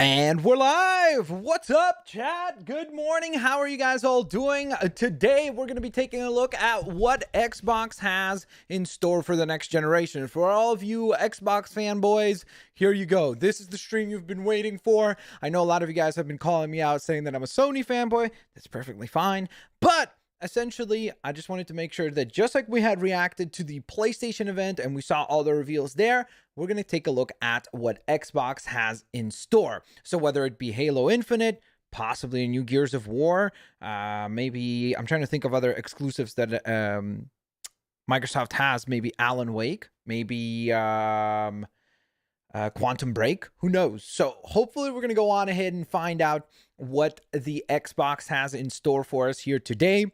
And we're live. What's up, chat? Good morning. How are you guys all doing? Today, we're going to be taking a look at what Xbox has in store for the next generation. For all of you Xbox fanboys, here you go. This is the stream you've been waiting for. I know a lot of you guys have been calling me out saying that I'm a Sony fanboy. That's perfectly fine. But essentially, I just wanted to make sure that just like we had reacted to the PlayStation event and we saw all the reveals there, we're going to take a look at what Xbox has in store. So whether it be Halo Infinite, possibly a new Gears of War, maybe I'm trying to think of other exclusives that Microsoft has, maybe Alan Wake, maybe Quantum Break, who knows? So hopefully we're going to go on ahead and find out what the Xbox has in store for us here today.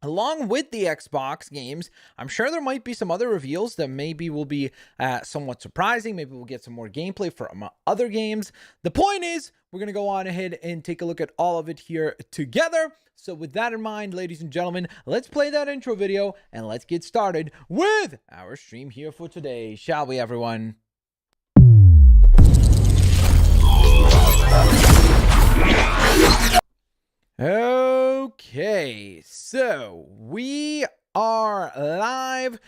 Along with the Xbox games, I'm sure there might be some other reveals that maybe will be somewhat surprising. Maybe we'll get some more gameplay from other games. The point is, we're going to go on ahead and take a look at all of it here together. So with that in mind, ladies and gentlemen, let's play that intro video and let's get started with our stream here for today. Shall we, everyone? Okay, so we are live.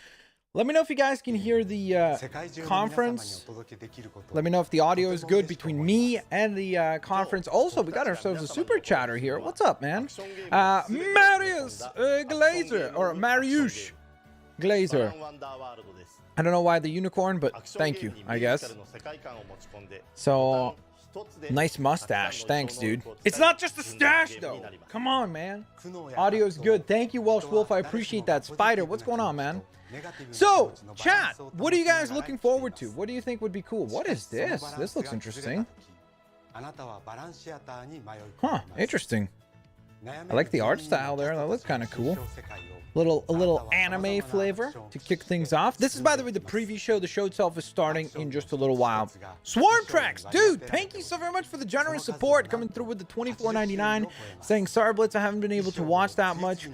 Let me know if you guys can hear the conference. Let me know if the audio is good between me and the conference. Also, we got ourselves a super chatter here. What's up, man? Marius Glazer, or Mariusz Glazer. I don't know why the unicorn, but thank you, I guess. So, nice mustache. Thanks, dude. It's not just a stash, though. Come on, man. Audio's good. Thank you, Welsh Wolf. I appreciate that. Spider, what's going on, man? So, chat, what are you guys looking forward to? What do you think would be cool? What is this? This looks interesting. Huh, interesting. I like the art style there. That looks kind of cool. A little anime flavor to kick things off. This is, by the way, the preview show. The show itself is starting in just a little while. Swarm Tracks, dude, thank you so very much for the generous support, coming through with the $24.99, saying, sorry, Blitz, I haven't been able to watch that much.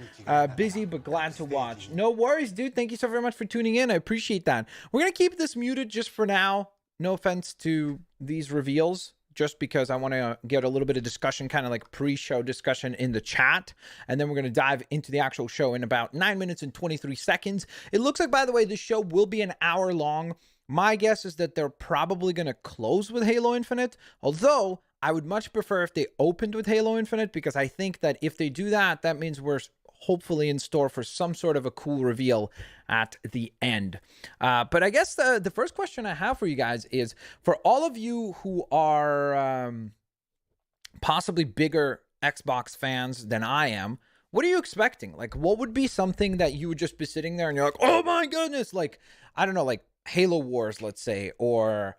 Busy, but glad to watch. No worries, dude. Thank you so very much for tuning in. I appreciate that. We're going to keep this muted just for now. No offense to these reveals, just because I want to get a little bit of discussion, kind of like pre-show discussion in the chat. And then we're going to dive into the actual show in about 9 minutes and 23 seconds. It looks like, by the way, this show will be an hour long. My guess is that they're probably going to close with Halo Infinite, although I would much prefer if they opened with Halo Infinite, because I think that if they do that, that means we're hopefully in store for some sort of a cool reveal at the end. But I guess the first question I have for you guys is, for all of you who are possibly bigger Xbox fans than I am, what are you expecting? Like, what would be something that you would just be sitting there and you're like, oh my goodness, like, I don't know, like Halo Wars, let's say, or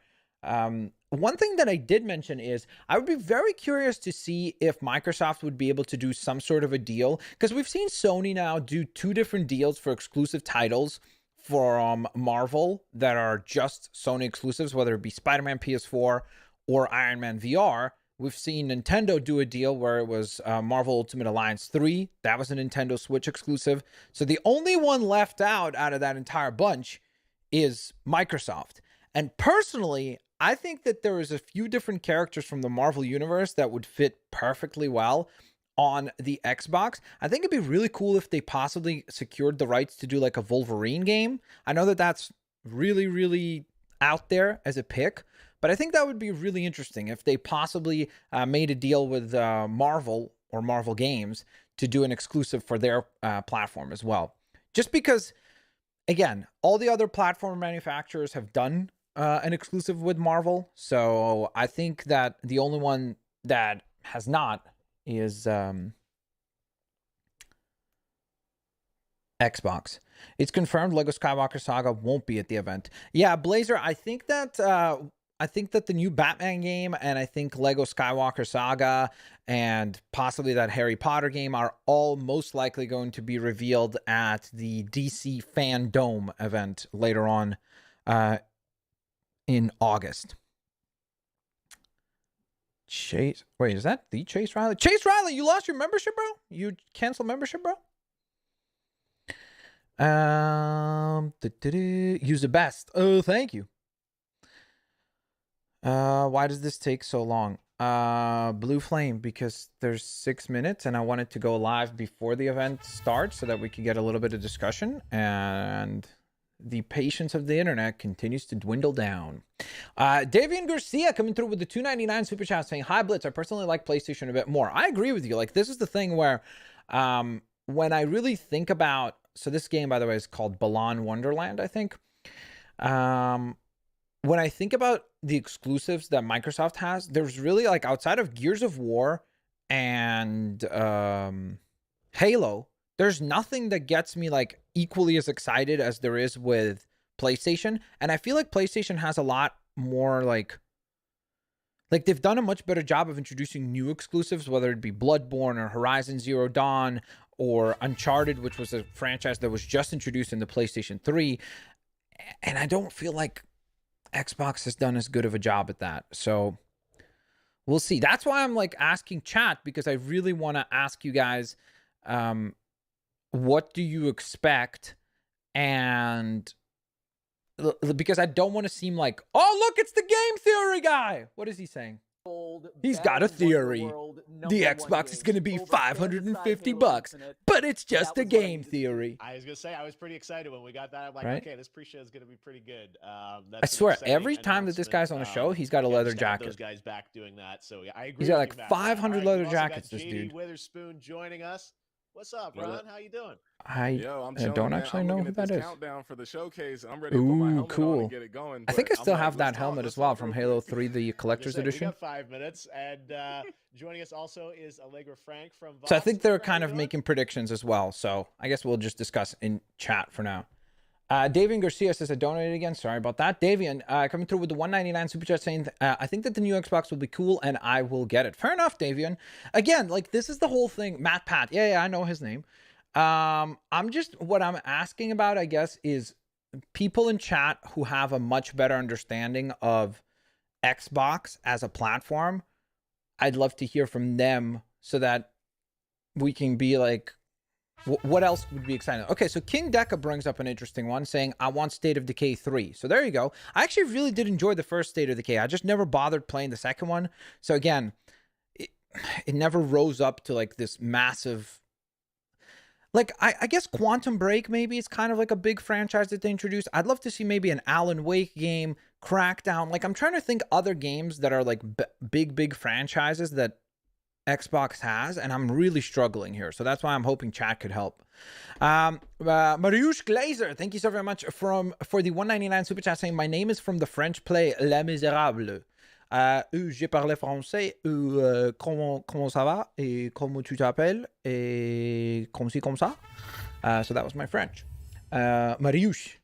one thing that I did mention is I would be very curious to see if Microsoft would be able to do some sort of a deal, because we've seen Sony now do 2 different deals for exclusive titles from Marvel that are just Sony exclusives, whether it be Spider-Man PS4 or Iron Man VR. We've seen Nintendo do a deal where it was Marvel Ultimate Alliance 3. That was a Nintendo Switch exclusive. So the only one left out of that entire bunch is Microsoft. And personally, I think that there is a few different characters from the Marvel universe that would fit perfectly well on the Xbox. I think it'd be really cool if they possibly secured the rights to do like a Wolverine game. I know that that's really, really out there as a pick, but I think that would be really interesting if they possibly made a deal with Marvel or Marvel Games to do an exclusive for their platform as well. Just because, again, all the other platform manufacturers have done an exclusive with Marvel, so I think that the only one that has not is Xbox. It's confirmed Lego Skywalker Saga won't be at the event. Yeah, Blazer, I think that the new Batman game, and I think Lego Skywalker Saga and possibly that Harry Potter game are all most likely going to be revealed at the DC Fandom event later on in August. Chase, wait, is that the Chase Riley? Chase Riley, you lost your membership, bro? You canceled membership, bro? Use the best. Oh, thank you. Why does this take so long? Blue Flame because there's 6 minutes and I wanted to go live before the event starts so that we could get a little bit of discussion, and the patience of the internet continues to dwindle down. Davian Garcia coming through with the $2.99 super chat saying, "Hi Blitz, I personally like PlayStation a bit more." I agree with you. Like, this is the thing where when I really think about, so this game, by the way, is called Balan Wonderland, I think. When I think about the exclusives that Microsoft has, there's really, like, outside of Gears of War and Halo, there's nothing that gets me, like, equally as excited as there is with PlayStation. And I feel like PlayStation has a lot more, like they've done a much better job of introducing new exclusives, whether it be Bloodborne or Horizon Zero Dawn or Uncharted, which was a franchise that was just introduced in the PlayStation 3. And I don't feel like Xbox has done as good of a job at that. So we'll see. That's why I'm, like, asking chat, because I really want to ask you guys, what do you expect? And because I don't want to seem like, oh, look, it's the game theory guy. What is he saying? He's got a theory. The Xbox is going to be $550, but it's just a game theory. I was going to say, I was pretty excited when we got that. I'm like, right? Okay, this pre-show is going to be pretty good. I swear, every time that this guy's on a show, he's got a leather jacket. Those guys back doing that. So yeah, I agree. He's got like 500 leather jackets, this dude. Witherspoon joining us. What's up, Ron? How you doing? I don't actually know who that is. Countdown for the showcase. I'm ready to put my helmet on and get it going. I think I still have that helmet as well from Halo 3, the collector's edition. We got 5 minutes, and joining us also is Allegra Frank from Vox. So I think they're kind of making predictions as well. So I guess we'll just discuss in chat for now. Davian Garcia says I donated again. Sorry about that. Davian coming through with the $1.99 super chat saying, I think that the new Xbox will be cool and I will get it. Fair enough, Davian. Again, like, this is the whole thing. Matt Pat. Yeah, I know his name. What I'm asking about, I guess, is people in chat who have a much better understanding of Xbox as a platform. I'd love to hear from them so that we can be like, what else would be exciting? Okay, so King Deca brings up an interesting one saying, I want State of Decay 3. So there you go. I actually really did enjoy the first State of Decay. I just never bothered playing the second one. So again, it never rose up to, like, this massive... Like, I guess Quantum Break maybe is kind of like a big franchise that they introduced. I'd love to see maybe an Alan Wake game, Crackdown. Like, I'm trying to think other games that are, like, big franchises that Xbox has, and I'm really struggling here. So that's why I'm hoping chat could help. Mariusz Glazer, thank you so very much for the $1.99 super chat saying, my name is from the French play Les Misérables. Je parle français, comment ça va, et comment tu t'appelles, et comme ci, comme ça. So that was my French. Mariusz,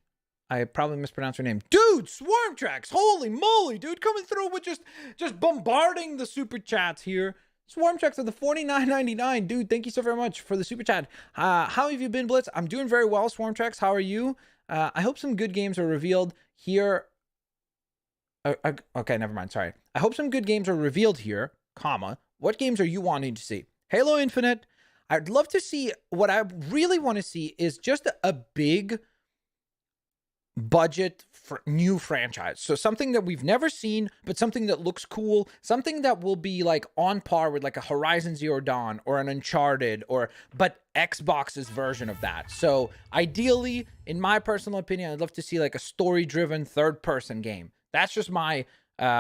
I probably mispronounced your name. Dude, Swarm Tracks, holy moly, dude, coming through with just bombarding the super chats here. Swarm Tracks of the $49.99, dude, thank you so very much for the super chat. How have you been, Blitz? I'm doing very well, Swarm Tracks, how are you? I hope some good games are revealed here. Okay, never mind. Sorry. I hope some good games are revealed here, comma. What games are you wanting to see? Halo Infinite. I'd love to see, what I really want to see is just a big budget for new franchise. So something that we've never seen, but something that looks cool, something that will be, like, on par with, like, a Horizon Zero Dawn or an Uncharted, but Xbox's version of that. So ideally, in my personal opinion, I'd love to see, like, a story-driven third-person game. That's just my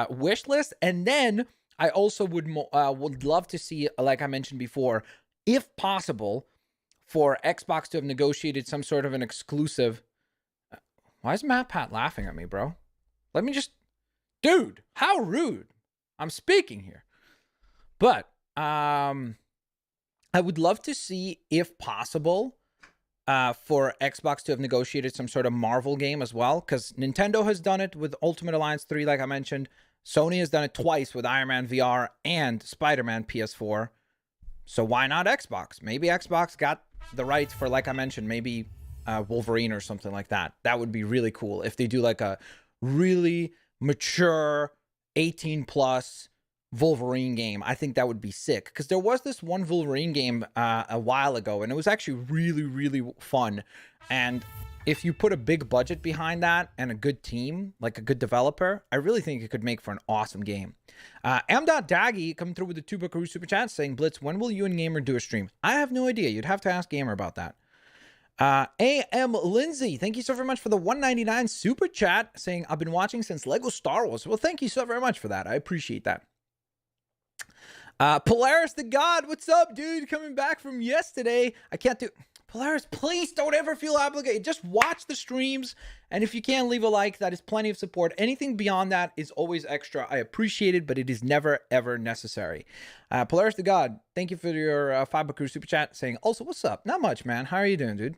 wish list. And then I also would love to see, like I mentioned before, if possible, for Xbox to have negotiated some sort of an exclusive. Why is Matt Pat laughing at me, bro? Let me just... Dude, how rude. I'm speaking here. But I would love to see, if possible, for Xbox to have negotiated some sort of Marvel game as well, because Nintendo has done it with Ultimate Alliance 3, like I mentioned. Sony has done it twice with Iron Man VR and Spider-Man PS4. So why not Xbox? Maybe Xbox got the rights for, like I mentioned, maybe Wolverine or something like that. That would be really cool if they do, like, a really mature 18+ Wolverine game. I think that would be sick, because there was this one Wolverine game a while ago, and it was actually really fun. And if you put a big budget behind that and a good team, like a good developer, I really think it could make for an awesome game. M.Daggy coming through with the 2 Buckaroo Super Chat saying, Blitz, when will you and Gamer do a stream? I have no idea. You'd have to ask Gamer about that. A.M. Lindsay, thank you so very much for the 199 Super Chat saying, I've been watching since Lego Star Wars. Well, thank you so very much for that. I appreciate that. Polaris the God, what's up, dude? Coming back from yesterday. I can't do... Polaris, please don't ever feel obligated. Just watch the streams, and if you can, leave a like. That is plenty of support. Anything beyond that is always extra. I appreciate it, but it is never, ever necessary. Polaris the God, thank you for your 5 Buckaroo Super Chat saying, also, what's up? Not much, man. How are you doing, dude?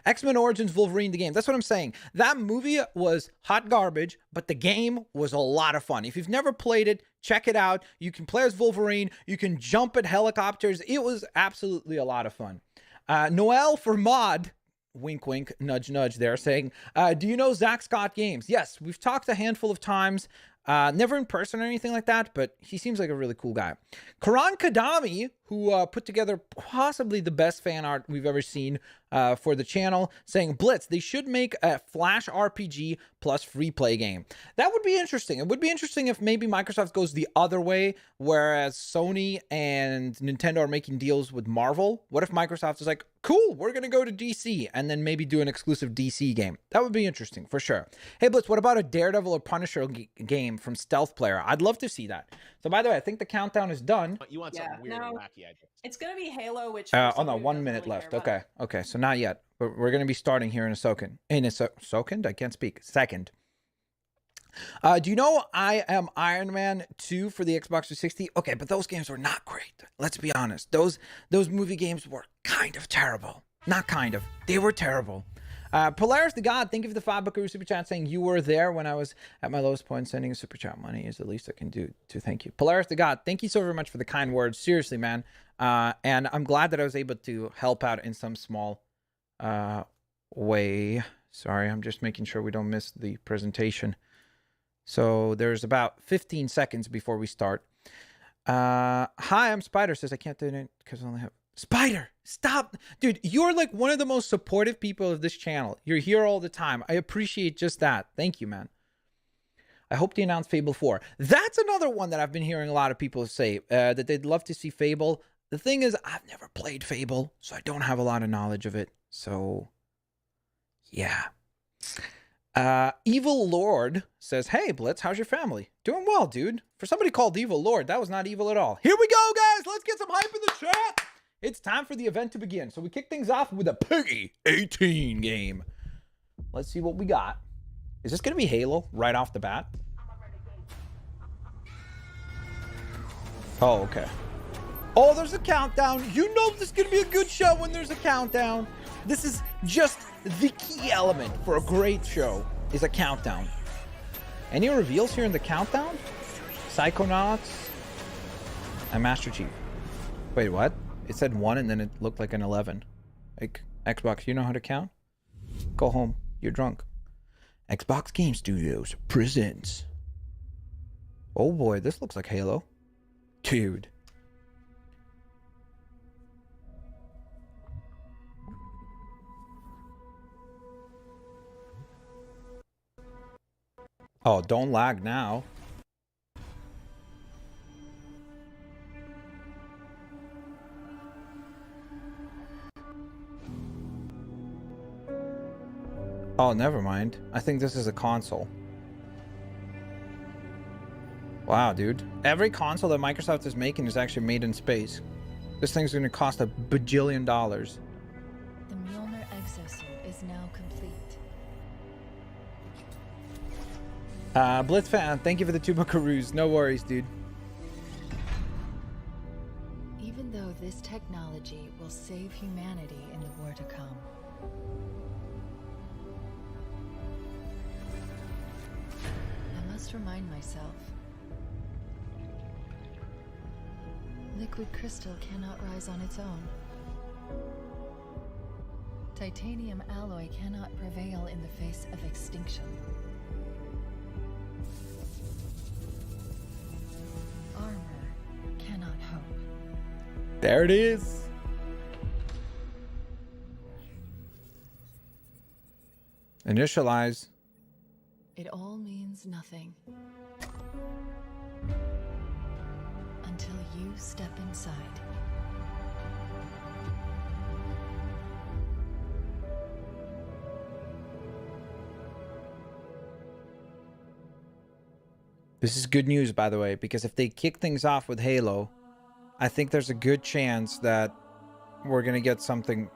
X-Men Origins Wolverine, the game. That's what I'm saying. That movie was hot garbage, but the game was a lot of fun. If you've never played it, check it out. You can play as Wolverine. You can jump at helicopters. It was absolutely a lot of fun. Noel for mod, wink, wink, nudge, nudge there, saying, do you know Zach Scott Games? Yes, we've talked a handful of times, never in person or anything like that, but he seems like a really cool guy. Karan Kadami, who put together possibly the best fan art we've ever seen for the channel, saying, Blitz, they should make a Flash RPG plus free play game. That would be interesting. It would be interesting if maybe Microsoft goes the other way, whereas Sony and Nintendo are making deals with Marvel. What if Microsoft is like, cool, we're going to go to DC and then maybe do an exclusive DC game? That would be interesting for sure. Hey, Blitz, what about a Daredevil or Punisher game from Stealth Player? I'd love to see that. So by the way, I think the countdown is done. You want something weird and wacky, I guess. It's going to be Halo, which... oh, no, 1 minute left. Okay. Okay, so not yet. But we're going to be starting here in a second. Second? I can't speak. Second. Do you know I am Iron Man 2 for the Xbox 360? Okay, but those games were not great. Let's be honest. Those movie games were kind of terrible. Not kind of. They were terrible. Polaris the God, thank you for the 5 Buckaroo Super Chat saying you were there when I was at my lowest point. Sending a Super Chat money is the least I can do to thank you. Polaris the God, thank you so very much for the kind words. Seriously, man. And I'm glad that I was able to help out in some small way. Sorry, I'm just making sure we don't miss the presentation. So there's about 15 seconds before we start. Hi, I'm Spider, says I can't do it because I only have... Spider, stop. Dude, you're like one of the most supportive people of this channel. You're here all the time. I appreciate just that. Thank you, man. I hope they announce Fable 4. That's another one that I've been hearing a lot of people say that they'd love to see Fable. The thing is, I've never played Fable, so I don't have a lot of knowledge of it. So, yeah. Evil Lord says, hey, Blitz, how's your family? Doing well, dude. For somebody called Evil Lord, that was not evil at all. Here we go, guys. Let's get some hype in the chat. It's time for the event to begin. So we kick things off with a Peggy 18 game. Let's see what we got. Is this going to be Halo right off the bat? Oh, okay. Oh, there's a countdown. You know this is going to be a good show when there's a countdown. This is just the key element for a great show is a countdown. Any reveals here in the countdown? Psychonauts and Master Chief. Wait, what? It said 1 and then it looked like an 11. Like, Xbox, you know how to count? Go home. You're drunk. Xbox Game Studios presents. Oh boy, this looks like Halo. Dude. Oh, don't lag now. Oh, never mind. I think this is a console. Wow, dude. Every console that Microsoft is making is actually made in space. This thing's going to cost $1 bajillion. The Mjolnir exosuit is now complete. Blitz fan, thank you for the 2 buckaroos. No worries, dude. Even though this technology will save humanity in the war to come, I must remind myself. Liquid crystal cannot rise on its own. Titanium alloy cannot prevail in the face of extinction. Armor cannot hope. There it is. Initialize. It all means nothing until you step inside. This is good news, by the way, because if they kick things off with Halo, I think there's a good chance that we're going to get something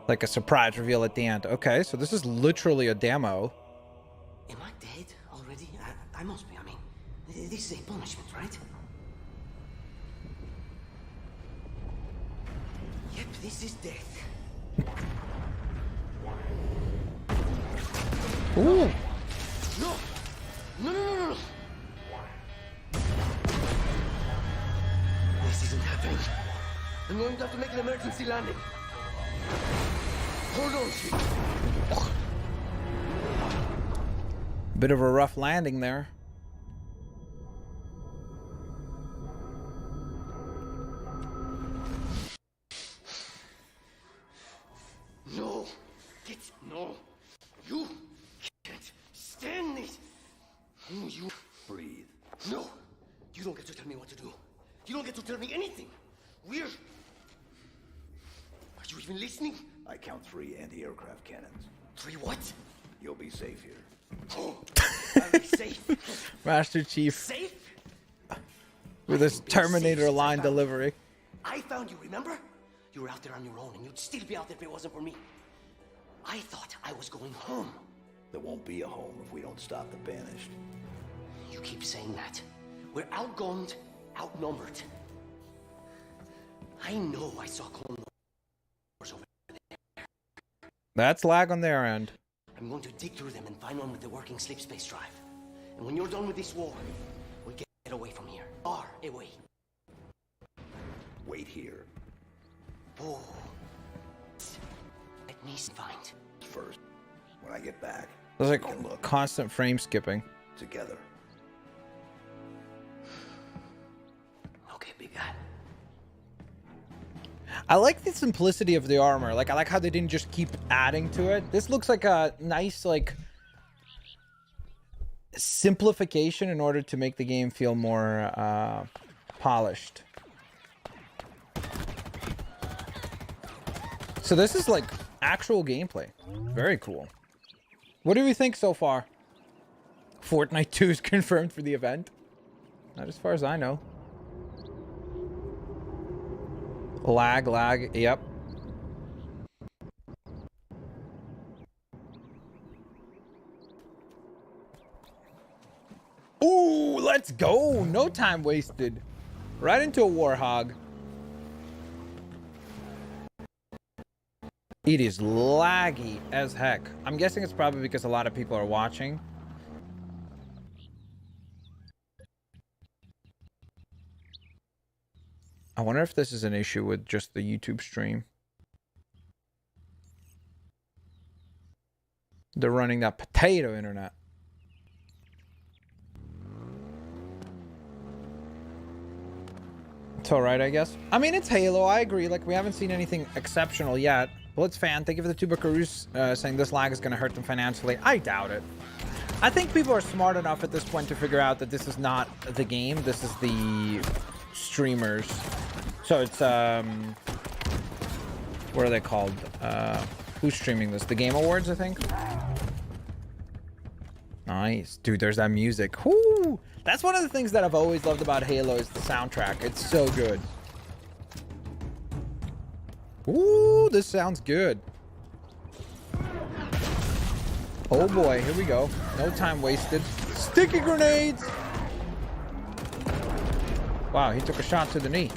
like a surprise reveal at the end. Okay, so this is literally a demo. Am I dead already? I must be. I mean, this is a punishment, right? Yep, this is death. Ooh. No! No, no, no, no, no! This isn't happening. I'm going to have to make an emergency landing. Hold on, shit. Bit of a rough landing there. No! No! You can't stand this! No, you... Breathe. No! You don't get to tell me what to do. You don't get to tell me anything. We're... Are you even listening? I count 3 anti-aircraft cannons. 3 what? You'll be safe here. Oh, I'll be safe. Master Chief Safe? with his Terminator line delivery. I found you, remember? You were out there on your own, and you'd still be out there if it wasn't for me. I thought I was going home. There won't be a home if we don't stop the banished. You keep saying that. We're outgunned, outnumbered. I know I saw Clone Wars over there. That's lag on their end. I'm going to dig through them and find one with the working sleep space drive. And when you're done with this war, we'll get away from here. Far away. Wait here. Oh. Let me find. First, when I get back, There's we can like look constant frame skipping. together. Okay, big guy. I like the simplicity of the armor. Like, I like how they didn't just keep adding to it. This looks like a nice, like, simplification in order to make the game feel more polished. So this is like actual gameplay. Very cool. What do we think so far? Fortnite 2 is confirmed for the event? Not as far as I know. Lag, yep. Ooh, let's go. No time wasted. Right into a Warhog. It is laggy as heck. I'm guessing it's probably because a lot of people are watching. I wonder if this is an issue with just the YouTube stream. They're running that potato internet. It's alright, I guess. I mean, it's Halo, I agree. Like, we haven't seen anything exceptional yet. Blitzfan, thank you for the 2 buckaroos, saying this lag is going to hurt them financially. I doubt it. I think people are smart enough at this point to figure out that this is not the game. This is the streamers. So it's, what are they called? Who's streaming this? The Game Awards, I think? Nice. Dude, there's that music. Whoo! That's one of the things that I've always loved about Halo is the soundtrack. It's so good. Ooh, this sounds good. Oh boy, here we go. No time wasted. Sticky grenades! Wow, he took a shot to the knee.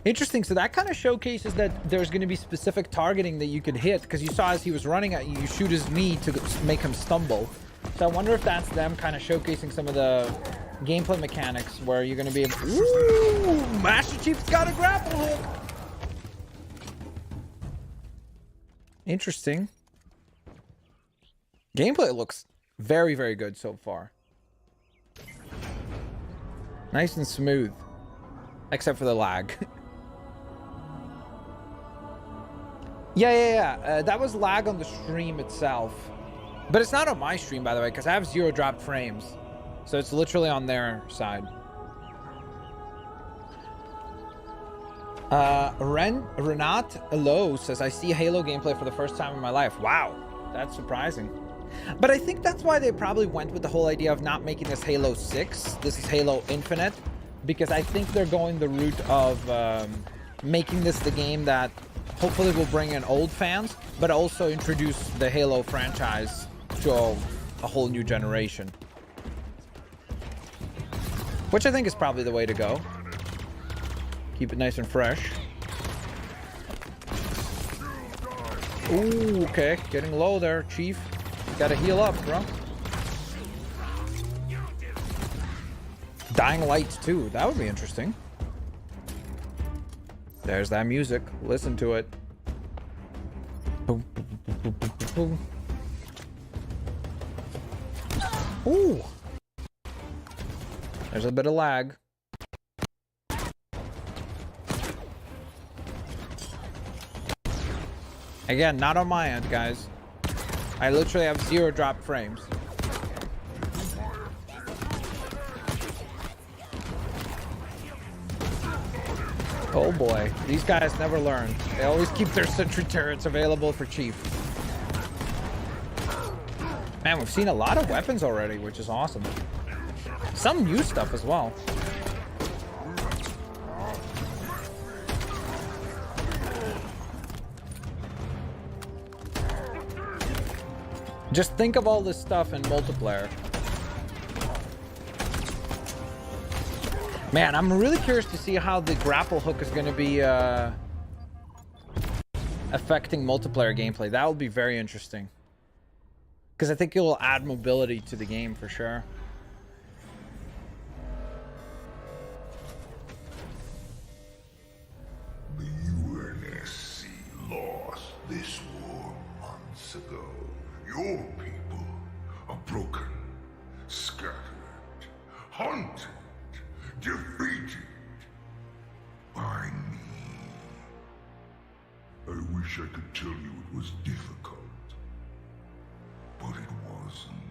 Interesting, so that kind of showcases that there's going to be specific targeting that you could hit, because you saw as he was running at you, you shoot his knee to make him stumble. So I wonder if that's them kind of showcasing some of the gameplay mechanics where you're going to be able... Ooh, Master Chief's got a grapple hook! Interesting. Gameplay looks very, very good so far. Nice and smooth. Except for the lag. Yeah. That was lag on the stream itself. But it's not on my stream, by the way, because I have 0 dropped frames. So it's literally on their side. Renat Elo says, I see Halo gameplay for the first time in my life. Wow, that's surprising. But I think that's why they probably went with the whole idea of not making this Halo 6. This is Halo Infinite. Because I think they're going the route of making this the game that hopefully will bring in old fans, but also introduce the Halo franchise to a whole new generation. Which I think is probably the way to go. Keep it nice and fresh. Ooh, okay. Getting low there, Chief. You gotta heal up, bro. Dying lights, too. That would be interesting. There's that music. Listen to it. Boom, boom, boom, boom, boom, boom. Ooh. There's a bit of lag. Again, not on my end, guys. I literally have 0 drop frames. Oh boy, these guys never learn. They always keep their sentry turrets available for Chief. Man, we've seen a lot of weapons already, which is awesome. Some new stuff as well. Just think of all this stuff in multiplayer. Man, I'm really curious to see how the grapple hook is going to be affecting multiplayer gameplay. That will be very interesting. Because I think it will add mobility to the game for sure. The UNSC lost this war months ago. Your people are broken, scattered, hunted, defeated by me. I wish I could tell you it was difficult, but it wasn't.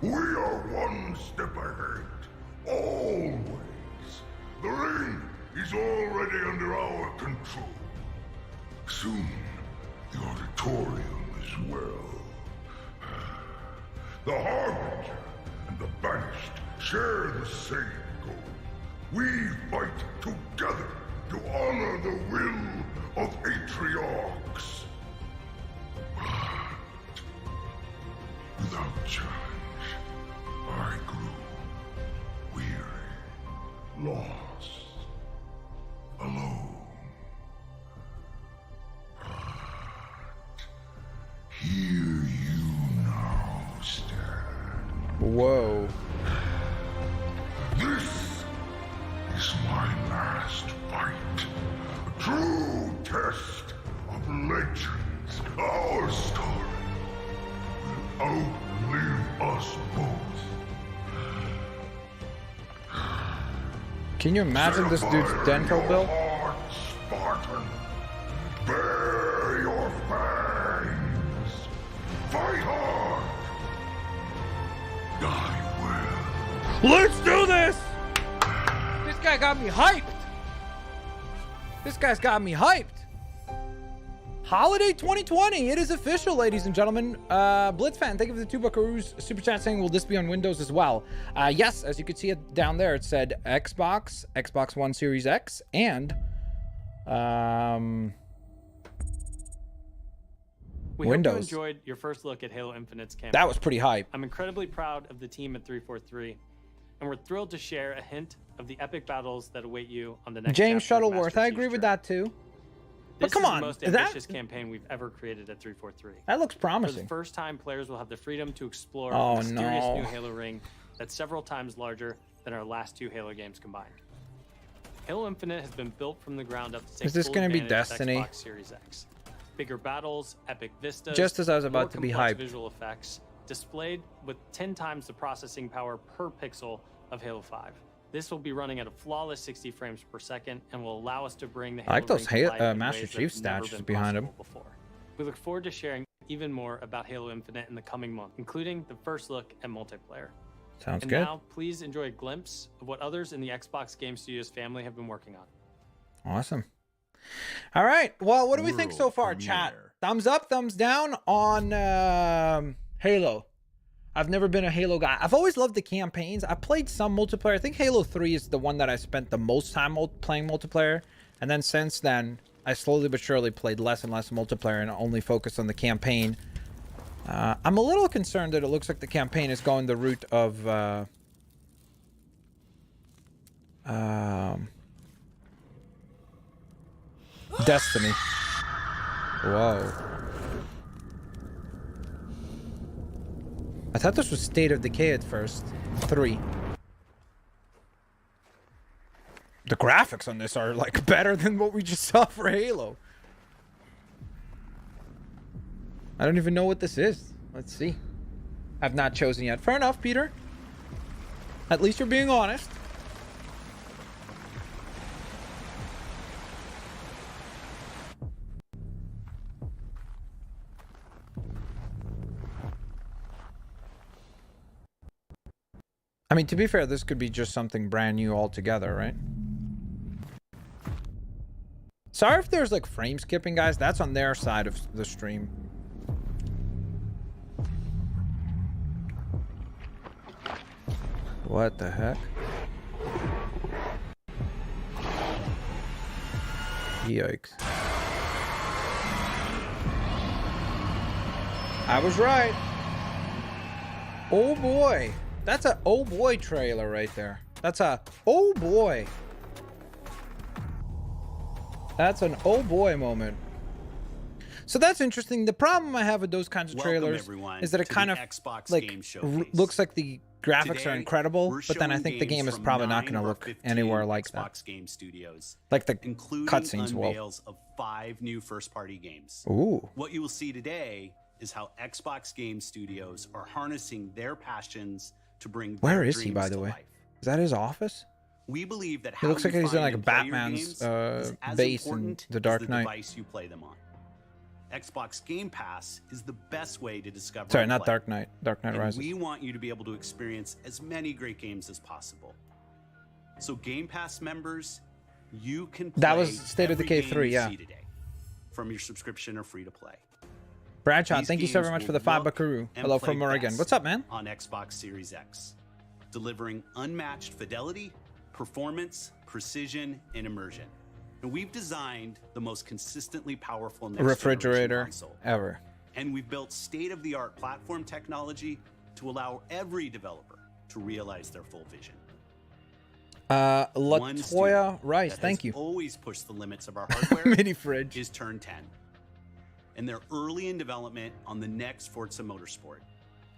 We are one step ahead, always. The ring is already under our control. Soon, the auditorium as well. The Harbinger and the Banished share the same goal. We fight together to honor the will of Atriox. But without challenge, I grew weary, lost, alone. Here you now stand. Whoa. This is my last fight. A true test of legends. Our story will outlive us both. Can you imagine this dude's dental bill? Heart, Spartan. Bear your fangs. Fight hard. Die well. Let's do this! This guy got me hyped. This guy's got me hyped. Holiday 2020. It is official, ladies and gentlemen. Blitzfan, thank you for the 2 buckaroos. Super chat saying, will this be on Windows as well? Yes, as you can see it down there, it said Xbox, Xbox One Series X, and We Windows. hope you enjoyed your first look at Halo Infinite's campaign. That was pretty hype. I'm incredibly proud of the team at 343, and we're thrilled to share a hint of the epic battles that await you on the next James chapter of Shuttleworth, Master I Chief's agree with journey. that too. This But come is on, the most that- ambitious campaign we've ever created at 343. That looks For promising. the first time, players will have the freedom to explore Oh, a mysterious no. new Halo ring that's several times larger than our last 2 Halo games combined. Halo Infinite has been built from the ground up to take Is this full gonna be advantage of Destiny? Xbox Series X. Bigger battles, epic vistas, Just as I was about more to be complex hyped. visual effects, displayed with 10 times the processing power per pixel of Halo 5. This will be running at a flawless 60 frames per second and will allow us to bring the I like those ring to life in Master ways that Chief have never statues been behind him. possible before. We look forward to sharing even more about Halo Infinite in the coming month, including the first look at multiplayer. Sounds And good. now, please enjoy a glimpse of what others in the Xbox Game Studios family have been working on. Awesome. All right. Well, what do we think so far, chat? Thumbs up, thumbs down on Halo. I've never been a Halo guy. I've always loved the campaigns. I played some multiplayer. I think Halo 3 is the one that I spent the most time playing multiplayer. And then since then, I slowly but surely played less and less multiplayer and only focused on the campaign. I'm a little concerned that it looks like the campaign is going the route of Destiny. Whoa. I thought this was State of Decay at first. 3. The graphics on this are like better than what we just saw for Halo. I don't even know what this is. Let's see. I've not chosen yet. Fair enough, Peter. At least you're being honest. I mean, to be fair, this could be just something brand new altogether, right? Sorry if there's like frame skipping, guys. That's on their side of the stream. What the heck? Yikes. I was right. Oh boy. That's a oh boy trailer right there. That's a oh boy. That's an oh boy moment. So that's interesting. The problem I have with those kinds of trailers is that it kind of like looks like the graphics are incredible, but then I think the game is probably not going to look anywhere like that. Game Studios, like the including cutscenes will. Unveils of 5 new first-party games. Ooh. What you will see today is how Xbox Game Studios are harnessing their passions to bring. Where is he, by the way? Life. Is that his office? We believe that it looks like he's in like Batman's base in The Dark Knight. Device you play them on. Xbox Game Pass is the best way to discover. Sorry, not Dark Knight. Dark Knight Rises. We want you to be able to experience as many great games as possible. So Game Pass members, you can play that was State of Decay 3, yeah. Today, from your subscription or free to play. Bradshaw, thank you so very much for the 5 buckaroo. Hello from Oregon. What's up, man? On Xbox Series X, delivering unmatched fidelity, performance, precision, and immersion. And we've designed the most consistently powerful next refrigerator console ever. And we've built state-of-the-art platform technology to allow every developer to realize their full vision. Latoya Rice, thank you. Always pushed the limits of our hardware. Mini fridge is Turn 10. And they're early in development on the next Forza Motorsport.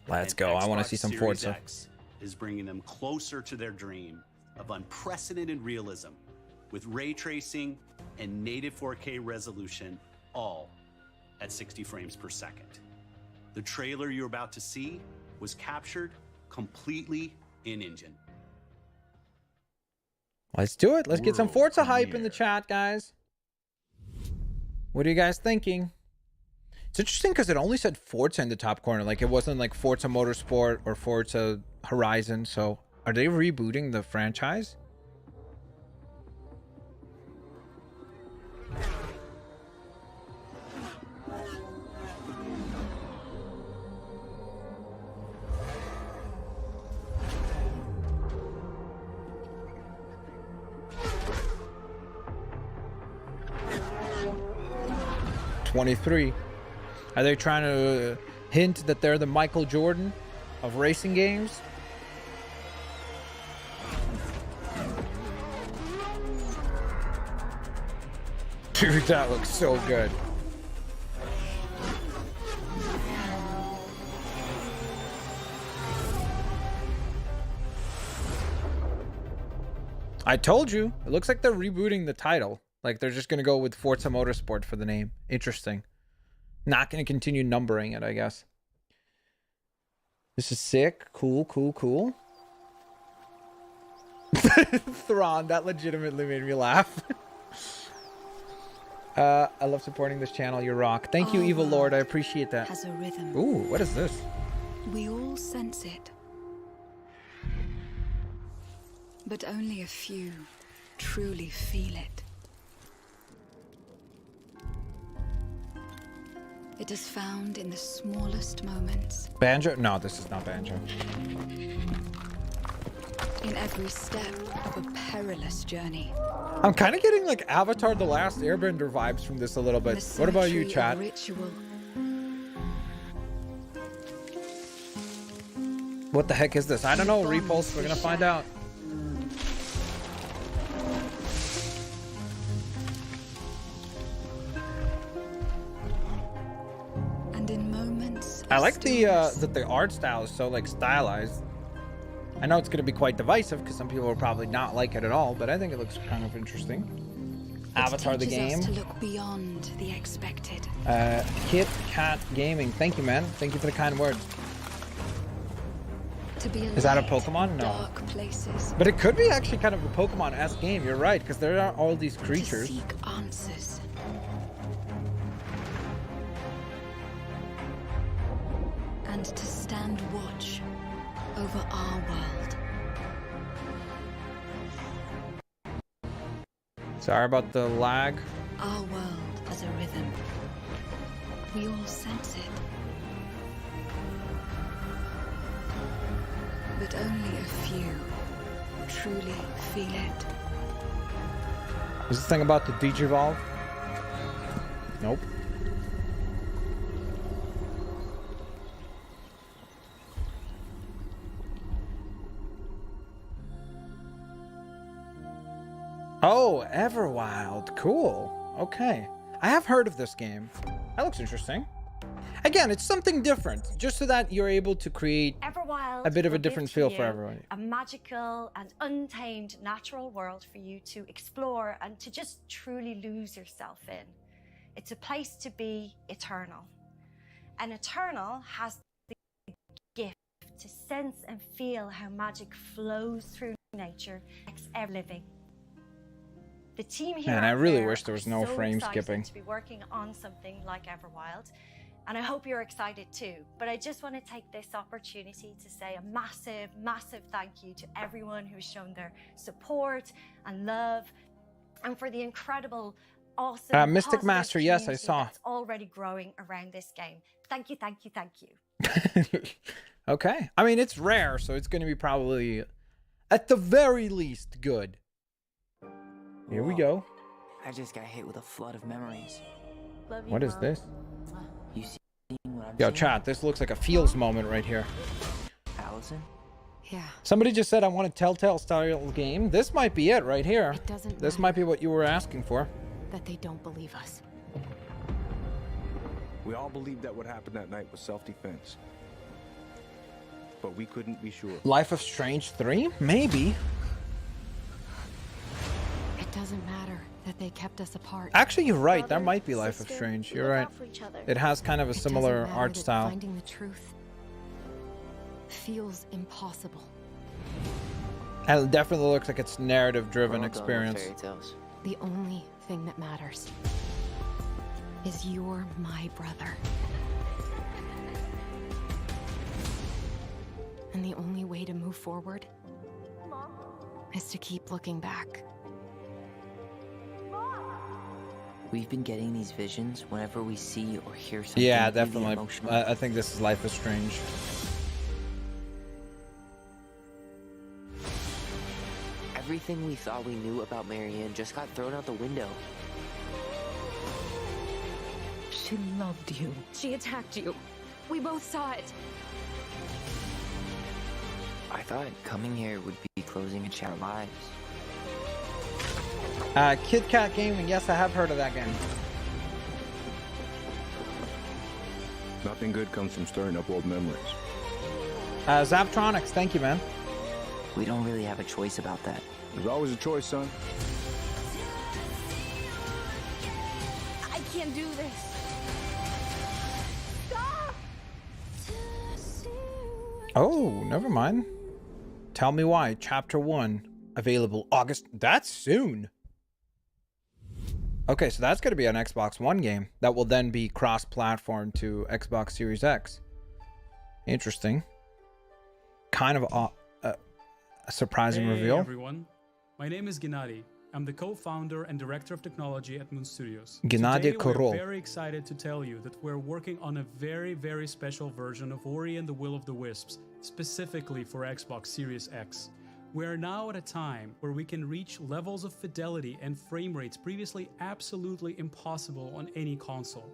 Let's go. I want to see some Forza. X is bringing them closer to their dream of unprecedented realism with ray tracing and native 4K resolution, all at 60 frames per second. The trailer you're about to see was captured completely in-engine. Let's do it. Let's get some Forza hype in the chat, guys. What are you guys thinking? It's interesting because it only said Forza in the top corner. Like, it wasn't like Forza Motorsport or Forza Horizon. So, are they rebooting the franchise? '23. Are they trying to hint that they're the Michael Jordan of racing games? Dude, that looks so good. I told you. It looks like they're rebooting the title. Like, they're just going to go with Forza Motorsport for the name. Interesting. Not going to continue numbering it, I guess. This is sick. Cool, cool, cool. Thrawn, that legitimately made me laugh. I love supporting this channel. You rock. Thank you, Evil Lord. I appreciate that. Has a rhythm. Ooh, what is this? We all sense it. But only a few truly feel it. It is found in the smallest moments. Banjo? No, this is not Banjo. In every step of a perilous journey. I'm kind of getting like Avatar The Last Airbender vibes from this a little bit. What about you, chat? Ritual. What the heck is this? I don't know, Repulse. We're gonna find out. And in moments I like the that the art style is so like stylized. I know it's going to be quite divisive because some people will probably not like it at all, but I think it looks kind of interesting. Avatar the game. Us to look beyond the expected. Kit Kat Gaming. Thank you, man. Thank you for the kind words. To be Is that a Pokemon? No. Dark places. But it could be actually kind of a Pokemon-esque game. You're right, because there are all these creatures. To seek answers. And to stand watch over our world. Sorry about the lag. Our world has a rhythm. We all sense it. But only a few truly feel it. Is this thing about the Digivolve? Nope. Oh, Everwild. Cool. Okay. I have heard of this game. That looks interesting. Again, it's something different, just so that you're able to create Everwild a bit of a will different give feel to for you everyone. A magical and untamed natural world for you to explore and to just truly lose yourself in. It's a place to be eternal. And eternal has the gift to sense and feel how magic flows through nature, makes ever living. The team here Man, I at really Fair wish there was are no so frame excited skipping. to be working on something like Everwild. And I hope you're excited too. But I just want to take this opportunity to say a massive, massive thank you to everyone who's shown their support and love, and for the incredible, awesome, Mystic positive Master, yes, I community saw. that's already growing around this game. Thank you, thank you, thank you. Okay. I mean, it's rare, so it's going to be probably, at the very least, good. Here we go. I just got hit with a flood of memories. Love you, What is Mom. this? You see what I'm Yo, seeing? chat, this looks like a feels moment right here. Allison? Yeah. Somebody just said I want a Telltale style game. This might be it right here. It doesn't This matter might be what you were asking for. that they don't believe us. We all believed that what happened that night was self-defense. But we couldn't be sure. Life of Strange 3? Maybe. It doesn't matter that they kept us apart. Actually, you're right. That Brother, might be Life of sister, Strange. we You're look right. out for each other. It has kind of a It doesn't similar matter art that style. Finding the truth feels impossible. And it definitely looks like it's narrative-driven We're all done with experience. fairy tales. The only thing that matters is you're my brother. And the only way to move forward is to keep looking back. We've been getting these visions whenever we see or hear something. Yeah, really definitely. emotional. I think this is Life is Strange. Everything we thought we knew about Marianne just got thrown out the window. She loved you. She attacked you. We both saw it. I thought coming here would be closing a chapter of our lives. Kit Kat Gaming. Yes, I have heard of that game. Nothing good comes from stirring up old memories. Zaptronics. Thank you, man. We don't really have a choice about that. There's always a choice, son. I can't do this. Stop! Oh, never mind. Tell me why. Chapter 1. Available August. That's soon. Okay, so that's going to be an Xbox One game that will then be cross-platform to Xbox Series X. Interesting. Kind of a surprising reveal. Hey everyone, my name is Gennady. I'm the co-founder and director of technology at Moon Studios. Gennady Korol. We're very excited to tell you that we're working on a very, very special version of Ori and the Will of the Wisps, specifically for Xbox Series X. We are now at a time where we can reach levels of fidelity and frame rates previously absolutely impossible on any console.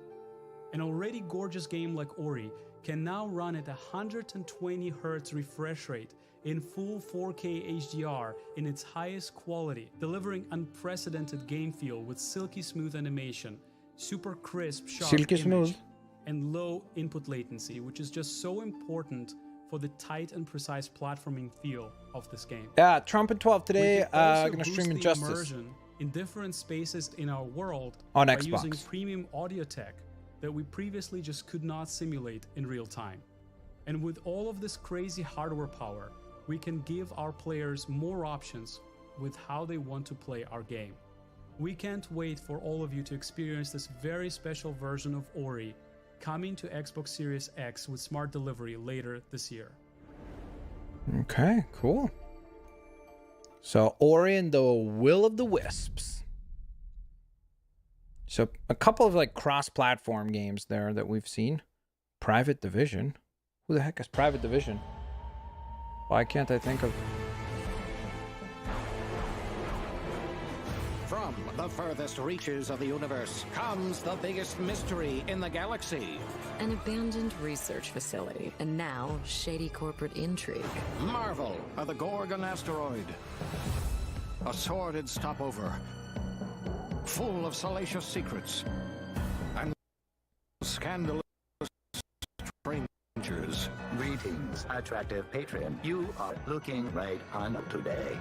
An already gorgeous game like Ori can now run at 120 Hz refresh rate in full 4K HDR in its highest quality, delivering unprecedented game feel with silky smooth animation, super crisp, sharp image, and low input latency, which is just so important for the tight and precise platforming feel of this game. Yeah, Trumpet 12 today. Gonna stream Injustice immersion in different spaces in our world on by Xbox using premium audio tech that we previously just could not simulate in real time. And with all of this crazy hardware power, we can give our players more options with how they want to play our game. We can't wait for all of you to experience this very special version of Ori coming to Xbox Series X with smart delivery later this year. Okay, cool. So Ori and the Will of the Wisps. So a couple of like cross-platform games there that we've seen. Private Division. Who the heck is Private Division? Why can't I think of... From the furthest reaches of the universe comes the biggest mystery in the galaxy. An abandoned research facility, and now shady corporate intrigue. Marvel of the Gorgon asteroid. A sordid stopover, full of salacious secrets and scandalous strangers. Greetings, attractive patron. You are looking right on today.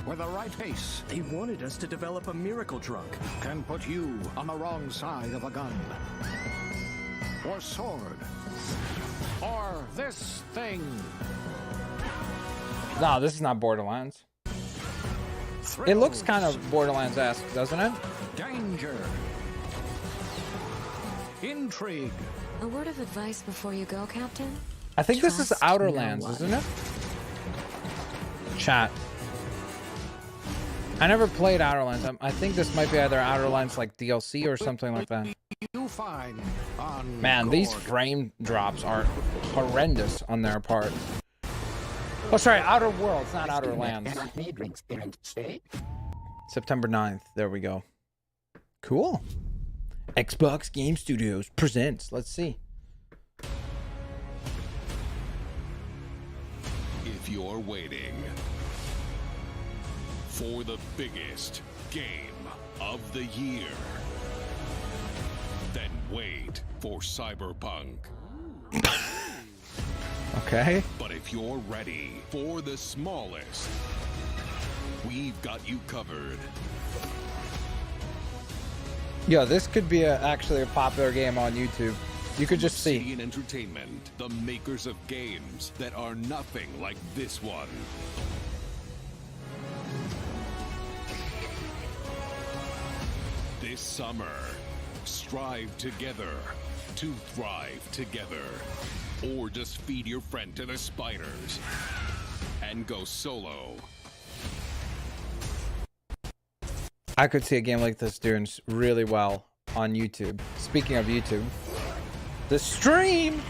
With the right pace, They wanted us to develop a miracle drug. can put you on the wrong side of a gun. Or sword. Or this thing. No, this is not Borderlands. It looks kind of Borderlands-esque, doesn't it? Danger. Intrigue. A word of advice before you go, Captain? I think this is Trust Outer no Lands, one. isn't it? Chat. I never played Outer Lands. I think this might be either Outer Lands like DLC or something like that. You find on Man, these frame drops are horrendous on their part. Oh, sorry, Outer Worlds, not Outer Lands. September 9th. There we go. Cool. Xbox Game Studios presents. Let's see. If you're waiting for the biggest game of the year, then wait for Cyberpunk. Okay. But if you're ready for the smallest, we've got you covered. Yo, this could be actually a popular game on YouTube. You could just see. Obsidian Entertainment, the makers of games that are nothing like this one. This summer, strive together to thrive together. Or just feed your friend to the spiders and go solo. I could see a game like this doing really well on YouTube. Speaking of YouTube, the stream.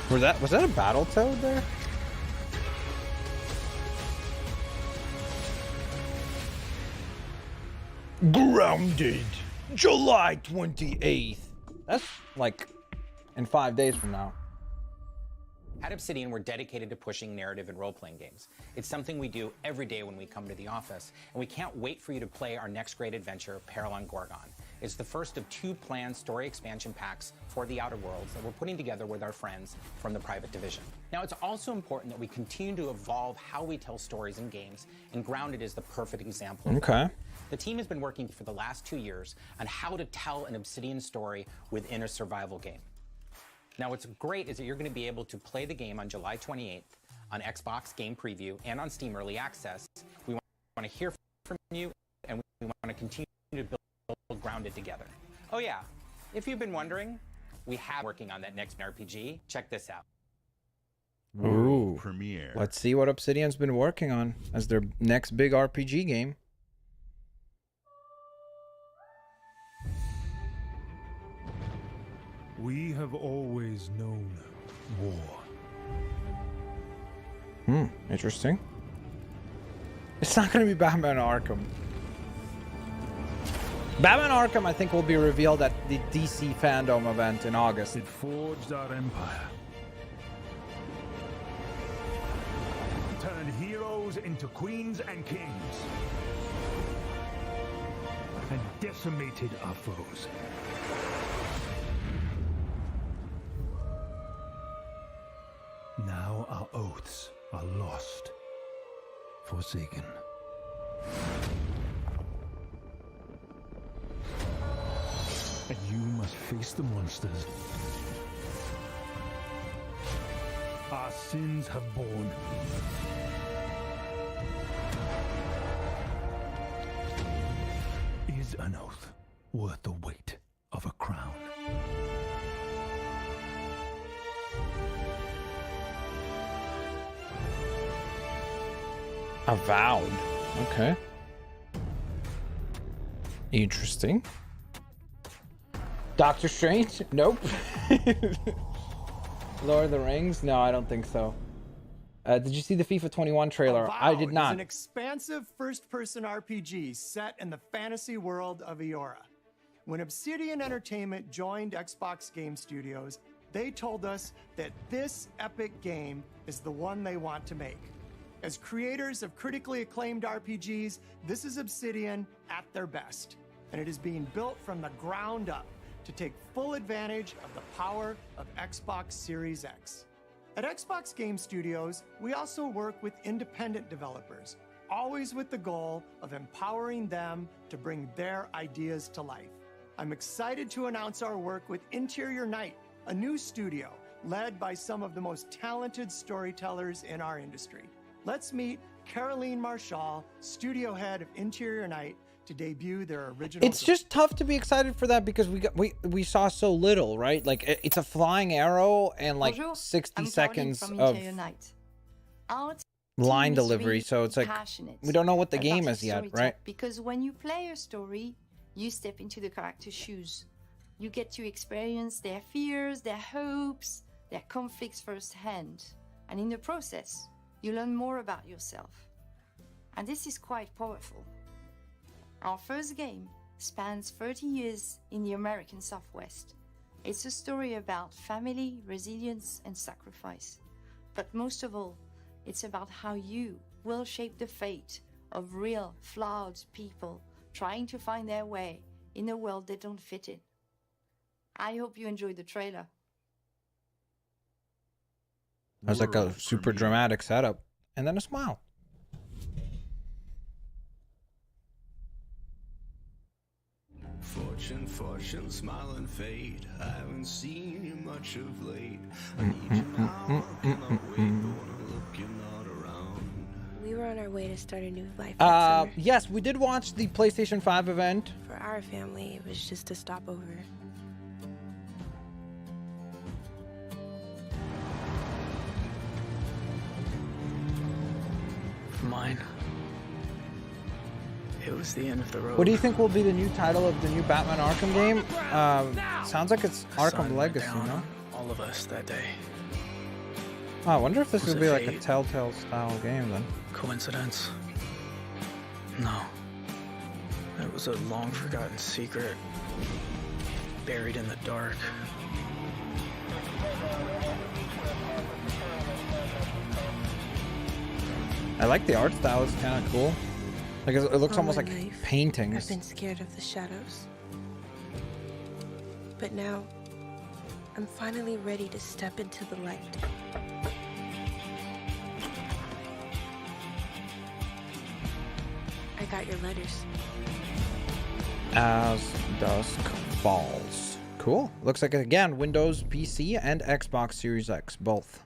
Was that a Battletoad there? Grounded, July 28th. That's like in 5 days from now. At Obsidian, we're dedicated to pushing narrative and role-playing games. It's something we do every day when we come to the office, and we can't wait for you to play our next great adventure, Peril on Gorgon. It's the first of 2 planned story expansion packs for the Outer Worlds that we're putting together with our friends from the Private Division. Now, it's also important that we continue to evolve how we tell stories in games, and Grounded is the perfect example of that. Okay. The team has been working for the last 2 years on how to tell an Obsidian story within a survival game. Now, what's great is that you're going to be able to play the game on July 28th on Xbox Game Preview and on Steam Early Access. We want to hear from you, and we want to continue to build Grounded together. Oh yeah, if you've been wondering, we have working on that next RPG. Check this out. Ooh. Premiere. Let's see what Obsidian's been working on as their next big RPG game. We have always known war. Interesting. It's not going to be Batman Arkham. Batman Arkham, I think, will be revealed at the DC Fandom event in August. It forged our empire. Turned heroes into queens and kings. And decimated our foes. Now our oaths are lost, forsaken. And you must face the monsters our sins have borne. Is an oath worth the weight of a crown? Avowed. Okay. Interesting. Doctor Strange? Nope. Lord of the Rings? No, I don't think so. Did you see the FIFA 21 trailer? Avowed I did not. is an expansive first-person RPG set in the fantasy world of Eora. When Obsidian Entertainment joined Xbox Game Studios, they told us that this epic game is the one they want to make. As creators of critically acclaimed RPGs, this is Obsidian at their best, and it is being built from the ground up to take full advantage of the power of Xbox Series X. At Xbox Game Studios, we also work with independent developers, always with the goal of empowering them to bring their ideas to life. I'm excited to announce our work with Interior Night, a new studio led by some of the most talented storytellers in our industry. Let's meet Caroline Marshall, studio head of Interior Night, to debut their original. It's just tough to be excited for that because we saw so little, right? Like it's a flying arrow and like Bonjour, 60 I'm seconds from of Interior Night. Our line team is delivery, really so it's like passionate we don't know what the about game is yet, storytelling, right? Because when you play a story, you step into the character's shoes. You get to experience their fears, their hopes, their conflicts firsthand. And in the process, you learn more about yourself. And this is quite powerful. Our first game spans 30 years in the American Southwest. It's a story about family, resilience, and sacrifice. But most of all, it's about how you will shape the fate of real, flawed people trying to find their way in a world they don't fit in. I hope you enjoyed the trailer. That was like a super dramatic setup and then a smile. Fortune, smile and fade. I haven't seen you much of late. I need you now, I cannot wait, but when I look, you're not around. We were on our way to start a new life that summer. Yes, we did watch the PlayStation 5 event. For our family, it was just a stopover. For mine, it was the end of the road. What do you think will be the new title of the new Batman Arkham game? Sounds like it's Arkham Legacy, no? All of us that day. Oh, I wonder if this Was will it be like a fate? Telltale style game then. Coincidence? No. It was a long forgotten secret, buried in the dark. I like the art style, it's kind of cool. Like it looks All almost my like life, paintings. I've been scared of the shadows. But now, I'm finally ready to step into the light. I got your letters. As dusk falls. Cool. Looks like, again, Windows, PC, and Xbox Series X, both.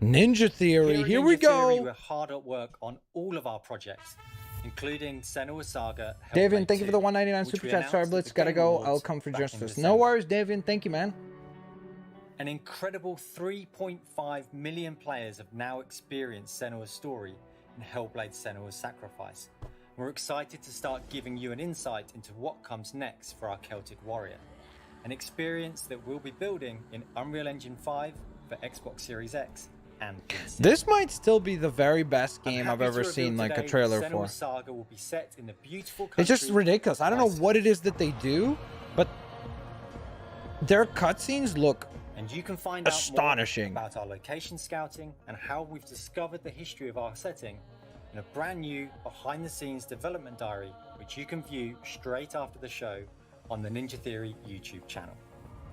Ninja Theory, here we go. We're hard at work on all of our projects, including Senua's Saga. Davian, thank you for the 199 super chat. Sorry, Blitz, gotta go. I'll come for justice. No worries, Davian. Thank you, man. An incredible 3.5 million players have now experienced Senua's story in Hellblade: Senua's Sacrifice. We're excited to start giving you an insight into what comes next for our Celtic warrior. An experience that we'll be building in Unreal Engine 5 for Xbox Series X and PC. This might still be the very best game I've ever seen like a trailer for. Saga will be set in the beautiful It's just ridiculous. I don't know what it is that they do, but their cutscenes look and you can find astonishing. Out more about our location scouting and how we've discovered the history of our setting in a brand new behind-the-scenes development diary, which you can view straight after the show on the Ninja Theory YouTube channel.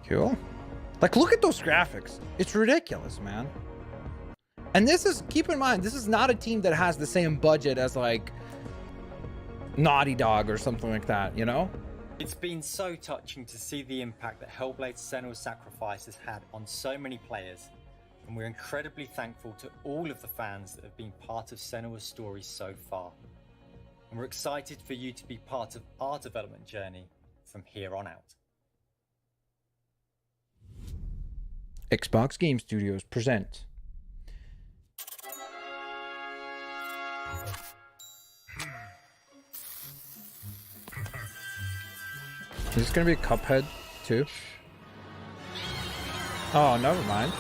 Cool. Like, look at those graphics. It's ridiculous, man. And this is, keep in mind, this is not a team that has the same budget as, like, Naughty Dog or something like that, you know? It's been so touching to see the impact that Hellblade: Senua's Sacrifice has had on so many players, and we're incredibly thankful to all of the fans that have been part of Senua's story so far. And we're excited for you to be part of our development journey from here on out. Xbox Game Studios present Is this gonna be a Cuphead too? Oh, never mind.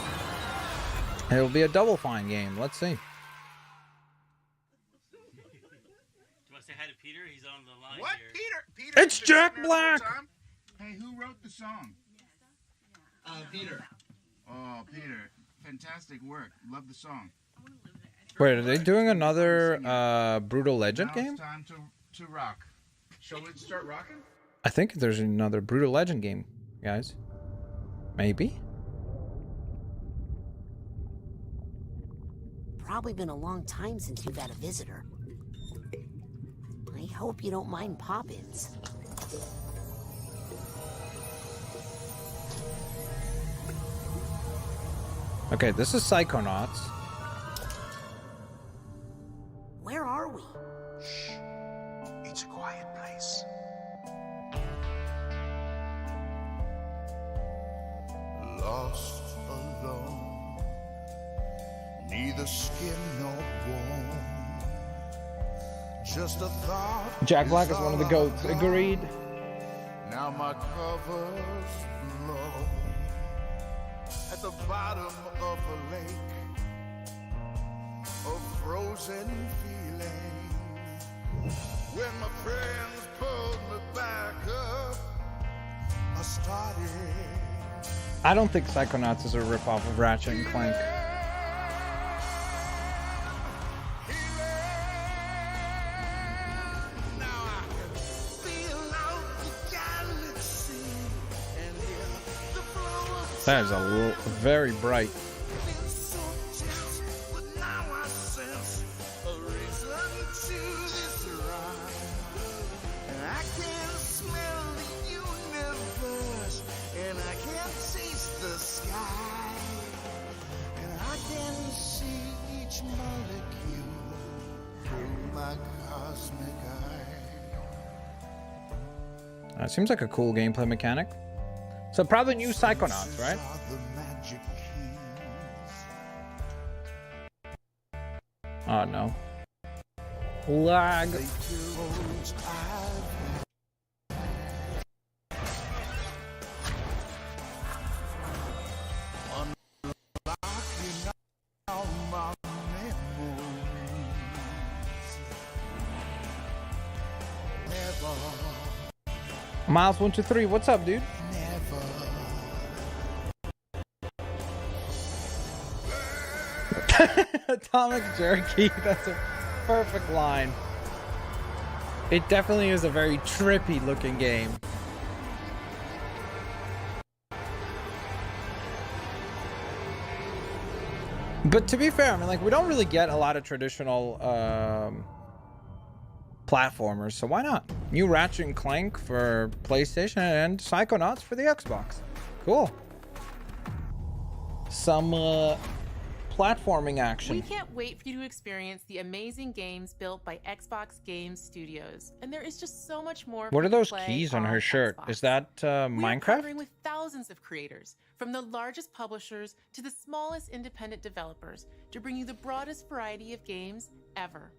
It'll be a Double Fine game. Let's see. Do you want to say hi to Peter? He's on the line what? here. Peter? It's Jack Black! Hey, who wrote the song? Peter. Oh, Peter. Fantastic work. Love the song. Wait, are they doing another Brutal Legend Now game? it's time to rock. Shall we start rocking? I think there's another Brutal Legend game, guys. Maybe? Probably been a long time since you've had a visitor. I hope you don't mind pop-ins. Okay, this is Psychonauts. Where are we? Shh. It's a quiet place. Lost alone, neither skin nor bone. Just a thought. Jack Black is one of the goats. Agreed. Now my cover's blown at the bottom of a lake of frozen feeling. When my friends pulled me back up, I started. I don't think Psychonauts is a ripoff of Ratchet and Clank. That is a very bright. That seems like a cool gameplay mechanic. So probably new Psychonauts, right? Oh no. Lag. Miles123, what's up, dude? Atomic Jerky, that's a perfect line. It definitely is a very trippy looking game. But to be fair, I mean, like, we don't really get a lot of traditional platformers, so why not? New Ratchet and Clank for PlayStation and Psychonauts for the Xbox. Cool. Some platforming action. We can't wait for you to experience the amazing games built by Xbox Game Studios, and there is just so much more. What are those keys on her shirt? Is that We are Minecraft? partnering with thousands of creators, from the largest publishers to the smallest independent developers, to bring you the broadest variety of games ever.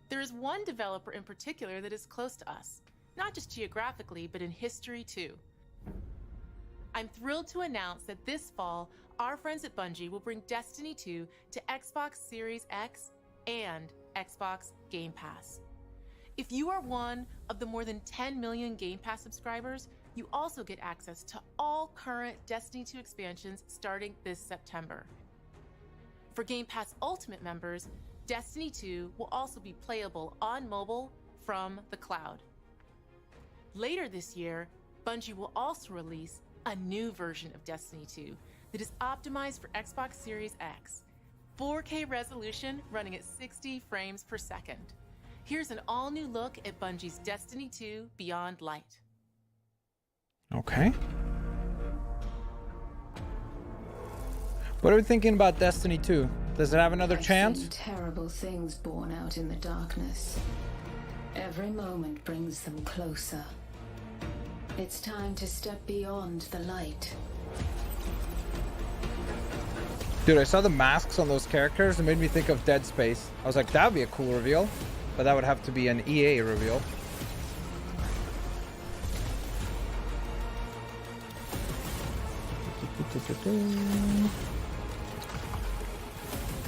There is one developer in particular that is close to us, not just geographically, but in history too. I'm thrilled to announce that this fall, our friends at Bungie will bring Destiny 2 to Xbox Series X and Xbox Game Pass. If you are one of the more than 10 million Game Pass subscribers, you also get access to all current Destiny 2 expansions starting this September. For Game Pass Ultimate members, Destiny 2 will also be playable on mobile from the cloud. Later this year, Bungie will also release a new version of Destiny 2 that is optimized for Xbox Series X. 4K resolution running at 60 frames per second. Here's an all-new look at Bungie's Destiny 2 Beyond Light. Okay. What are we thinking about Destiny 2? Does it have another chance? Seen terrible things born out in the darkness. Every moment brings them closer. It's time to step beyond the light. Dude, I saw the masks on those characters. It made me think of Dead Space. I was like, that would be a cool reveal. But that would have to be an EA reveal.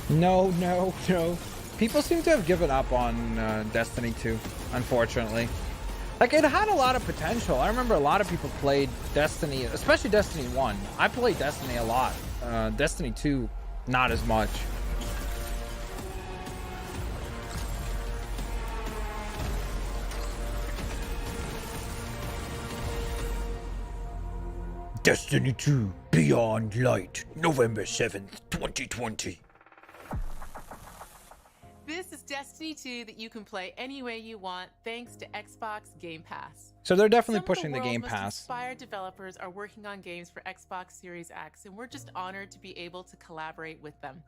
No, no, no. People seem to have given up on Destiny 2, unfortunately. Like, it had a lot of potential. I remember a lot of people played Destiny, especially Destiny 1. I played Destiny a lot. Destiny 2, not as much. Destiny 2 Beyond Light, November 7th, 2020. This is Destiny 2 that you can play any way you want thanks to Xbox Game Pass. So they're definitely Some pushing of the world's Game most Pass. Inspired developers are working on games for Xbox Series X, and we're just honored to be able to collaborate with them.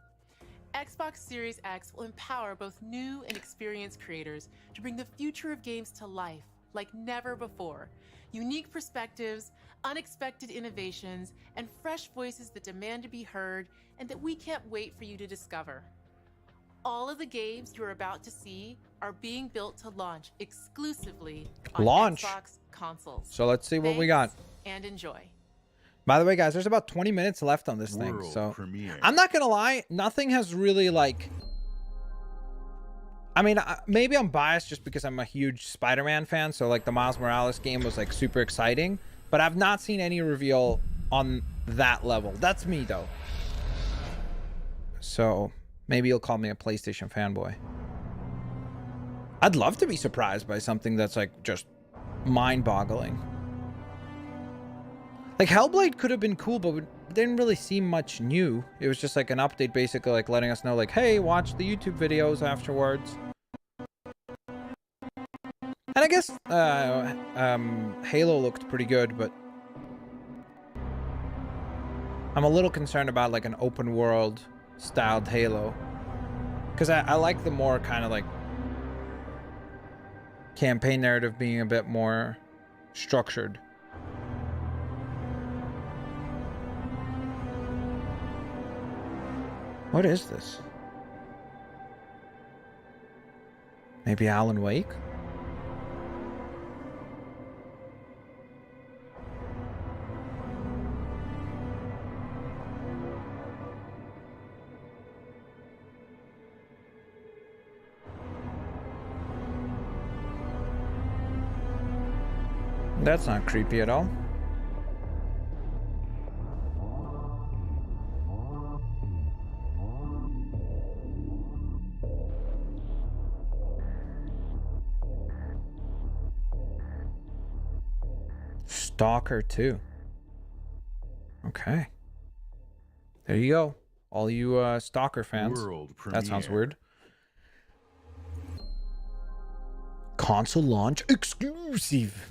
Xbox Series X will empower both new and experienced creators to bring the future of games to life like never before. Unique perspectives, unexpected innovations, and fresh voices that demand to be heard and that we can't wait for you to discover. All of the games you're about to see are being built to launch exclusively on Xbox consoles. So let's see what we got. And enjoy. By the way, guys, there's about 20 minutes left on this thing. So I'm not gonna lie, nothing has really like. I mean, maybe I'm biased just because I'm a huge Spider-Man fan. So like the Miles Morales game was like super exciting, but I've not seen any reveal on that level. That's me though. So maybe you'll call me a PlayStation fanboy. I'd love to be surprised by something that's like just mind-boggling. Like Hellblade could have been cool, but it didn't really seem much new. It was just like an update, basically like letting us know like, hey, watch the YouTube videos afterwards. And I guess Halo looked pretty good, but I'm a little concerned about like an open world styled Halo. Because I like the more kind of like campaign narrative being a bit more structured. What is this? Maybe Alan Wake? That's not creepy at all. Stalker 2. Okay. There you go. All you Stalker fans. World that sounds premiere. weird. Console launch exclusive.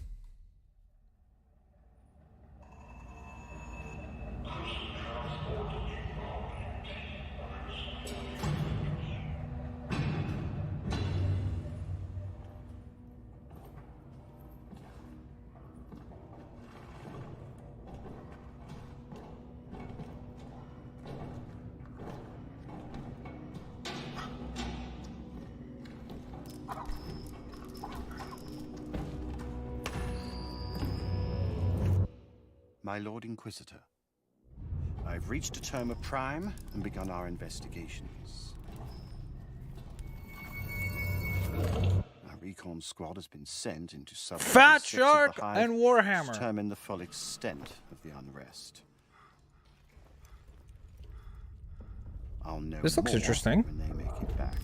My Lord Inquisitor, I've reached a term of prime and begun our investigations. Our recon squad has been sent into Fat Shark and Warhammer to determine the full extent of the unrest. I'll know This looks more interesting. when they make it back.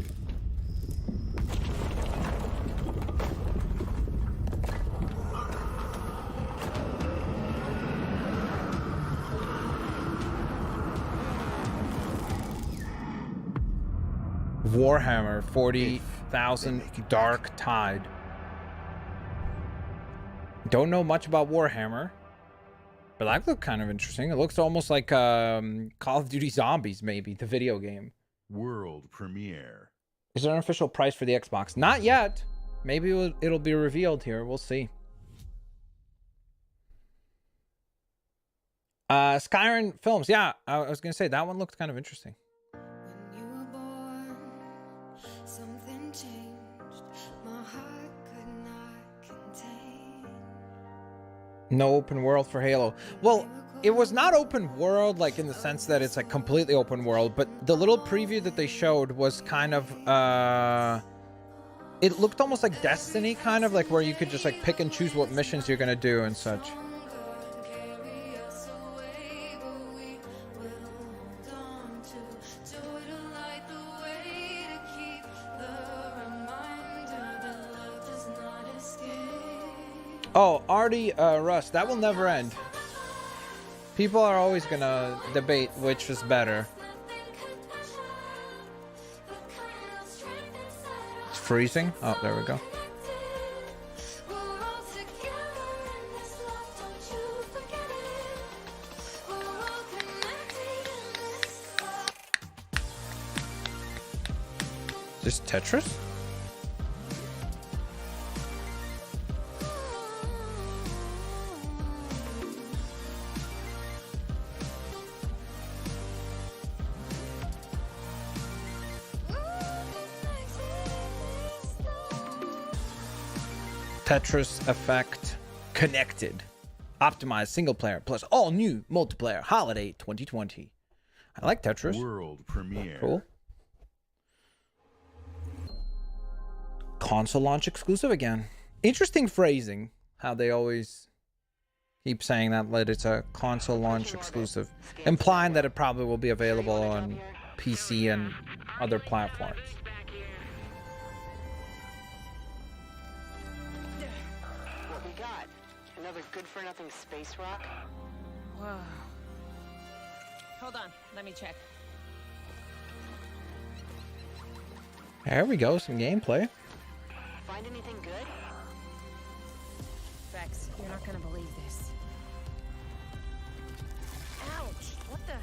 Warhammer 40,000 Dark Tide. Don't know much about Warhammer, but that looked kind of interesting. It looks almost like Call of Duty Zombies, maybe, the video game. World premiere. Is there an official price for the Xbox? Not yet. Maybe it'll be revealed here. We'll see. Skyrim Films. Yeah, I was going to say, that one looked kind of interesting. No open world for Halo. Well, it was not open world, like in the sense that it's like completely open world, but the little preview that they showed was kind of, it looked almost like Destiny, kind of like where you could just like pick and choose what missions you're gonna do and such. Oh, Artie Rust, that will never end. People are always gonna debate which is better. It's freezing. Oh, there we go. Is this Tetris? Tetris Effect Connected. Optimized single player plus all new multiplayer holiday 2020. I like Tetris. World premiere. Cool. Console launch exclusive again. Interesting phrasing. How they always keep saying that it's a console launch exclusive. Implying that it probably will be available on PC and other platforms. Another good-for-nothing space rock? Whoa. Hold on, let me check. There we go, some gameplay. Find anything good? Vex, you're not gonna believe this. Ouch! What the?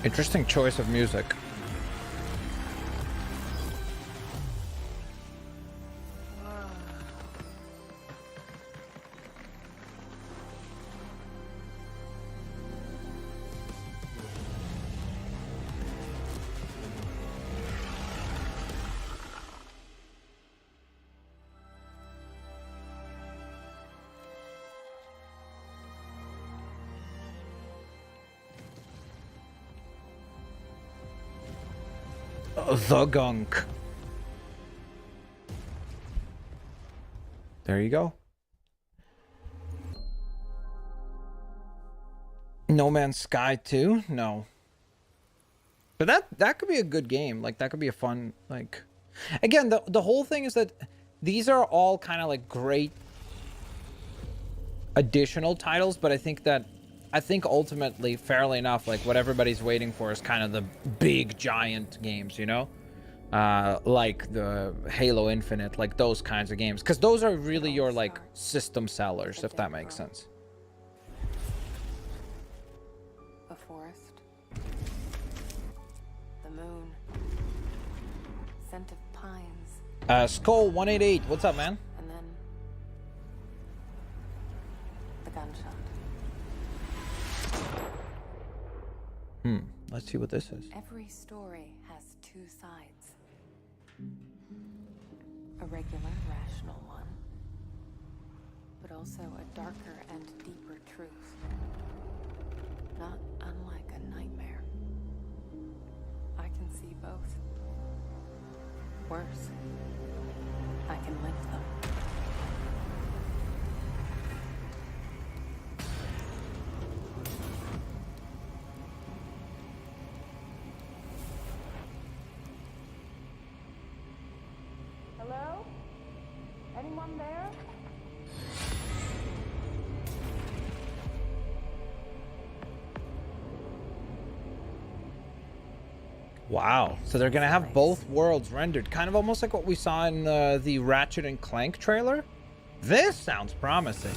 Interesting choice of music. The gunk. There you go. No Man's Sky 2? No. But that could be a good game. Like, that could be a fun, like... Again, the whole thing is that these are all kind of like great additional titles, but I think ultimately, fairly enough, like what everybody's waiting for is kind of the big giant games, you know, like the Halo Infinite, like those kinds of games, because those are really your like system sellers, if that makes sense. A forest, the moon, scent of pines, Skull 188, what's up, man? and then the gunshot. Let's see what this is. Every story has two sides. A regular, rational one, but also a darker and deeper truth. Not unlike a nightmare. I can see both. Worse, I can link them. Hello? Anyone there? Wow. So they're going to have both worlds rendered, kind of almost like what we saw in the Ratchet and Clank trailer. This sounds promising.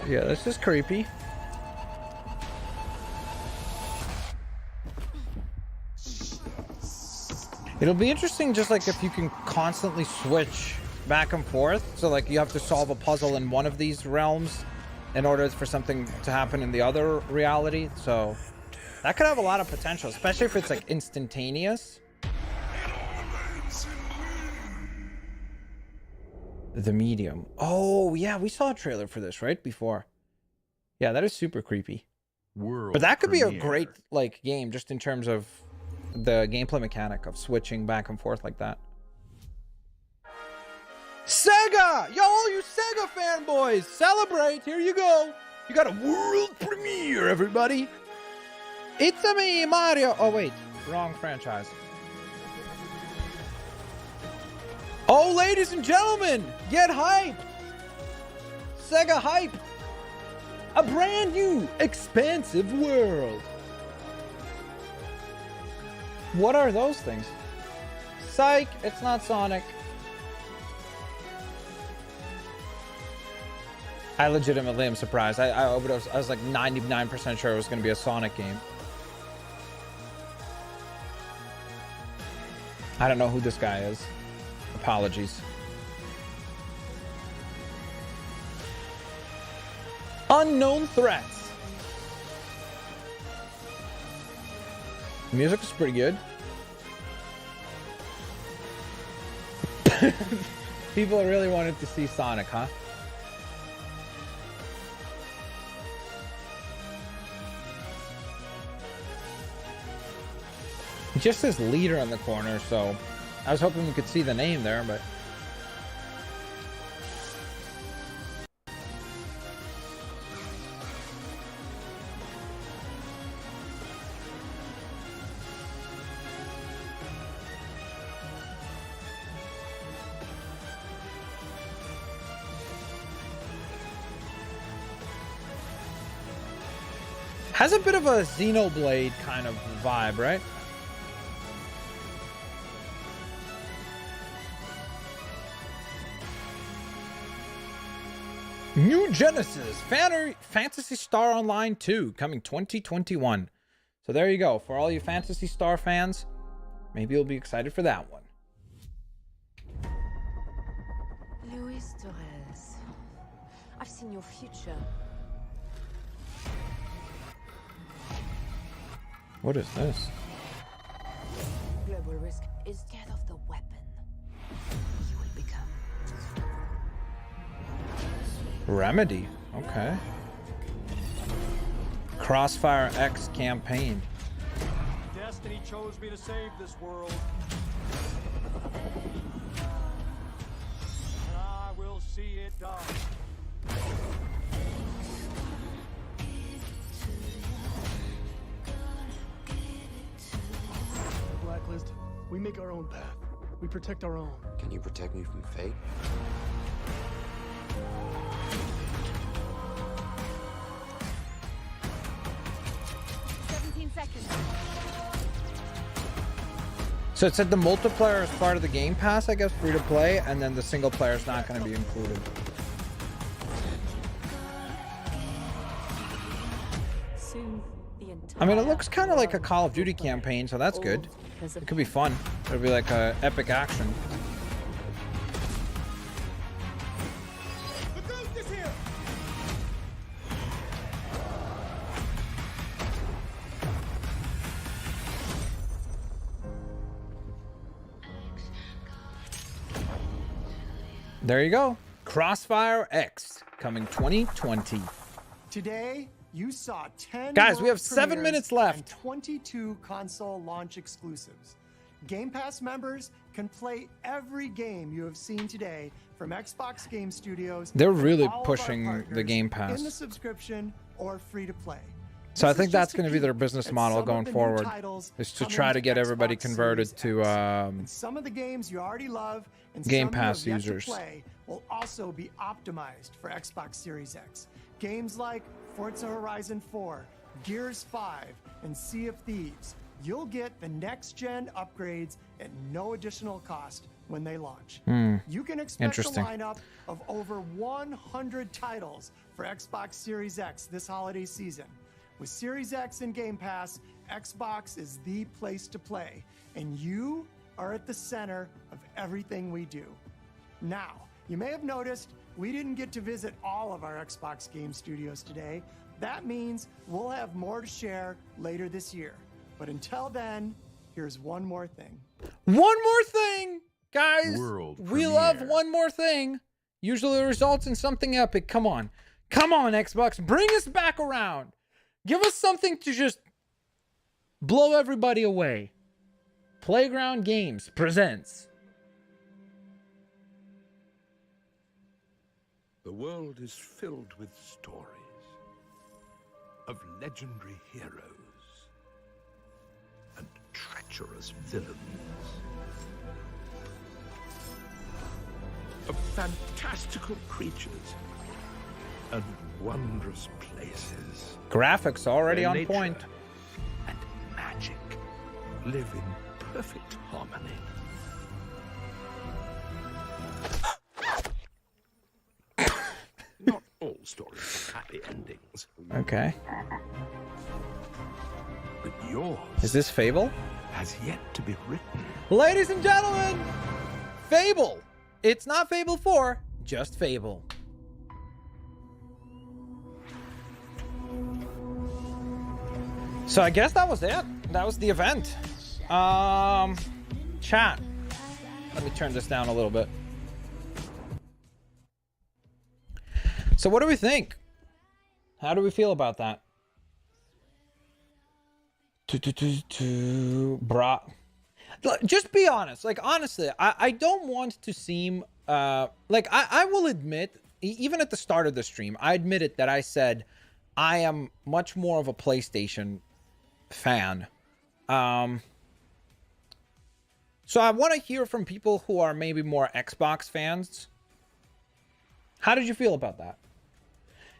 Yeah, this is creepy. It'll be interesting just like if you can constantly switch back and forth. So like you have to solve a puzzle in one of these realms in order for something to happen in the other reality. So that could have a lot of potential, especially if it's like instantaneous. The Medium. Oh, yeah, we saw a trailer for this, right? Before. Yeah, that is super creepy. But that could be a great, like, game just in terms of the gameplay mechanic of switching back and forth like that. Sega! Yo, all you Sega fanboys, celebrate! Here you go! You got a world premiere, everybody! It's a me, Mario! Oh, wait. Wrong franchise. Oh, ladies and gentlemen, get hyped! Sega hype! A brand new, expansive world. What are those things? Psych, it's not Sonic. I legitimately am surprised. I was like 99% sure it was going to be a Sonic game. I don't know who this guy is. Apologies. Unknown threats. Music is pretty good. People really wanted to see Sonic, huh? It just says leader in the corner, so I was hoping we could see the name there, but has a bit of a Xenoblade kind of vibe, right? New Genesis, Phantasy Star Online 2, coming 2021. So there you go. For all you Phantasy Star fans, maybe you'll be excited for that one. Luis Torres, I've seen your future. What is this? Global risk is death of the weapon. You will become. Remedy. Okay. Crossfire X campaign. Destiny chose me to save this world. And I will see it done. Blacklist, we make our own path. We protect our own. Can you protect me from fate? So it said the multiplayer is part of the Game Pass, I guess, free to play, and then the single player is not going to be included. I mean, it looks kind of like a Call of Duty campaign, so that's good. It could be fun. It'll be like a epic action. There you go. Crossfire X coming 2020. Today, you saw 10 Guys, we have world 7 premieres minutes left. and 22 console launch exclusives. Game Pass members can play every game you have seen today from Xbox Game Studios. They're and really all of our pushing the partners Game Pass. in the subscription or free to play. So I This think is that's just a going to be their peek business at model some of going the new forward, titles is to coming try to get everybody Xbox converted Series to X. Some of the games you already love and Game some Pass you have yet users. to play will also be optimized for Xbox Series X. Games like Forza Horizon 4, Gears 5, and Sea of Thieves. You'll get the next-gen upgrades at no additional cost when they launch. You can expect a Interesting. lineup of over 100 titles for Xbox Series X this holiday season. With Series X and Game Pass, Xbox is the place to play, and you are at the center of everything we do. Now, you may have noticed we didn't get to visit all of our Xbox game studios today. That means we'll have more to share later this year. But until then, here's one more thing. One more thing, guys. World We love premiere. one more thing. Usually results in something epic. Come on. Come on, Xbox. Bring us back around. Give us something to just blow everybody away. Playground Games presents. The world is filled with stories of legendary heroes and treacherous villains, of fantastical creatures and wondrous places. Graphics already where on nature point. and magic live in perfect harmony. Not all stories have happy endings, Okay. but yours Is this Fable? has yet to be written. Ladies and gentlemen, Fable. It's not Fable 4, just Fable. So I guess that was it. That was the event. Chat. Let me turn this down a little bit. So what do we think? How do we feel about that? Brah. Just be honest. Like, honestly, I don't want to seem... like, I will admit, even at the start of the stream, I admitted that I said I am much more of a PlayStation fan. So I want to hear from people who are maybe more Xbox fans. How did you feel about that?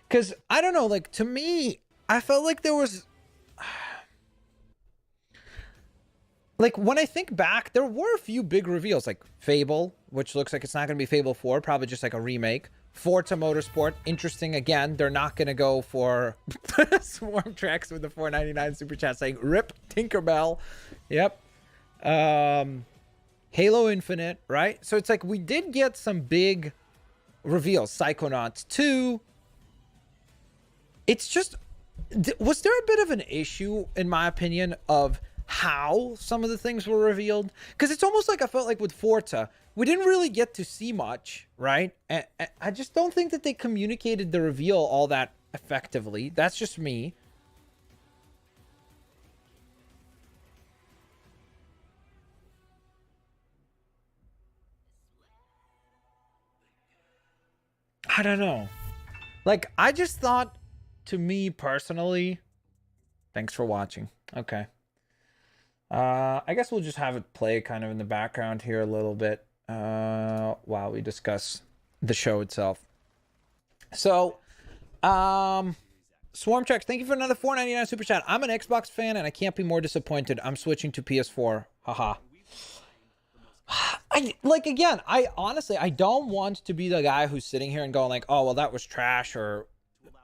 Because, I don't know, like, to me, I felt like there was... like, when I think back, there were a few big reveals, like Fable, which looks like it's not going to be Fable 4, probably just like a remake. Forza Motorsport, interesting again. They're not going to go for Swarm Tracks with the $4.99 super chat saying, RIP Tinkerbell. Yep. Halo Infinite, right? So it's like we did get some big reveals. Psychonauts 2. It's just, was there a bit of an issue, in my opinion, of how some of the things were revealed? Because it's almost like I felt like with Forza, we didn't really get to see much, right? And I just don't think that they communicated the reveal all that effectively. That's just me. I don't know. Like, I just thought, to me personally, thanks for watching. Okay. I guess we'll just have it play kind of in the background here a little bit while we discuss the show itself. So, Swarmcheck, thank you for another $4.99 super chat. I'm an Xbox fan and I can't be more disappointed. I'm switching to PS4. Haha. I honestly, I don't want to be the guy who's sitting here and going like, oh, well, that was trash or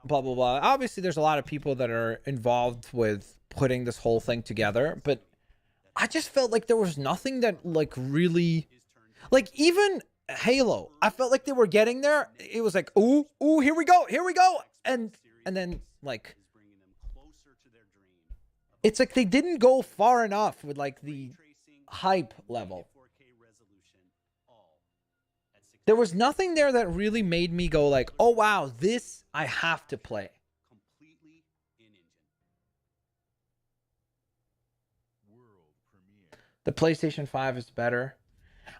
blah, blah, blah. Obviously, there's a lot of people that are involved with putting this whole thing together, but I just felt like there was nothing that like really, like even Halo, I felt like they were getting there. It was like, ooh, here we go. And then like, it's like they didn't go far enough with like the hype level. There was nothing there that really made me go like, oh wow, this I have to play. The PlayStation 5 is better.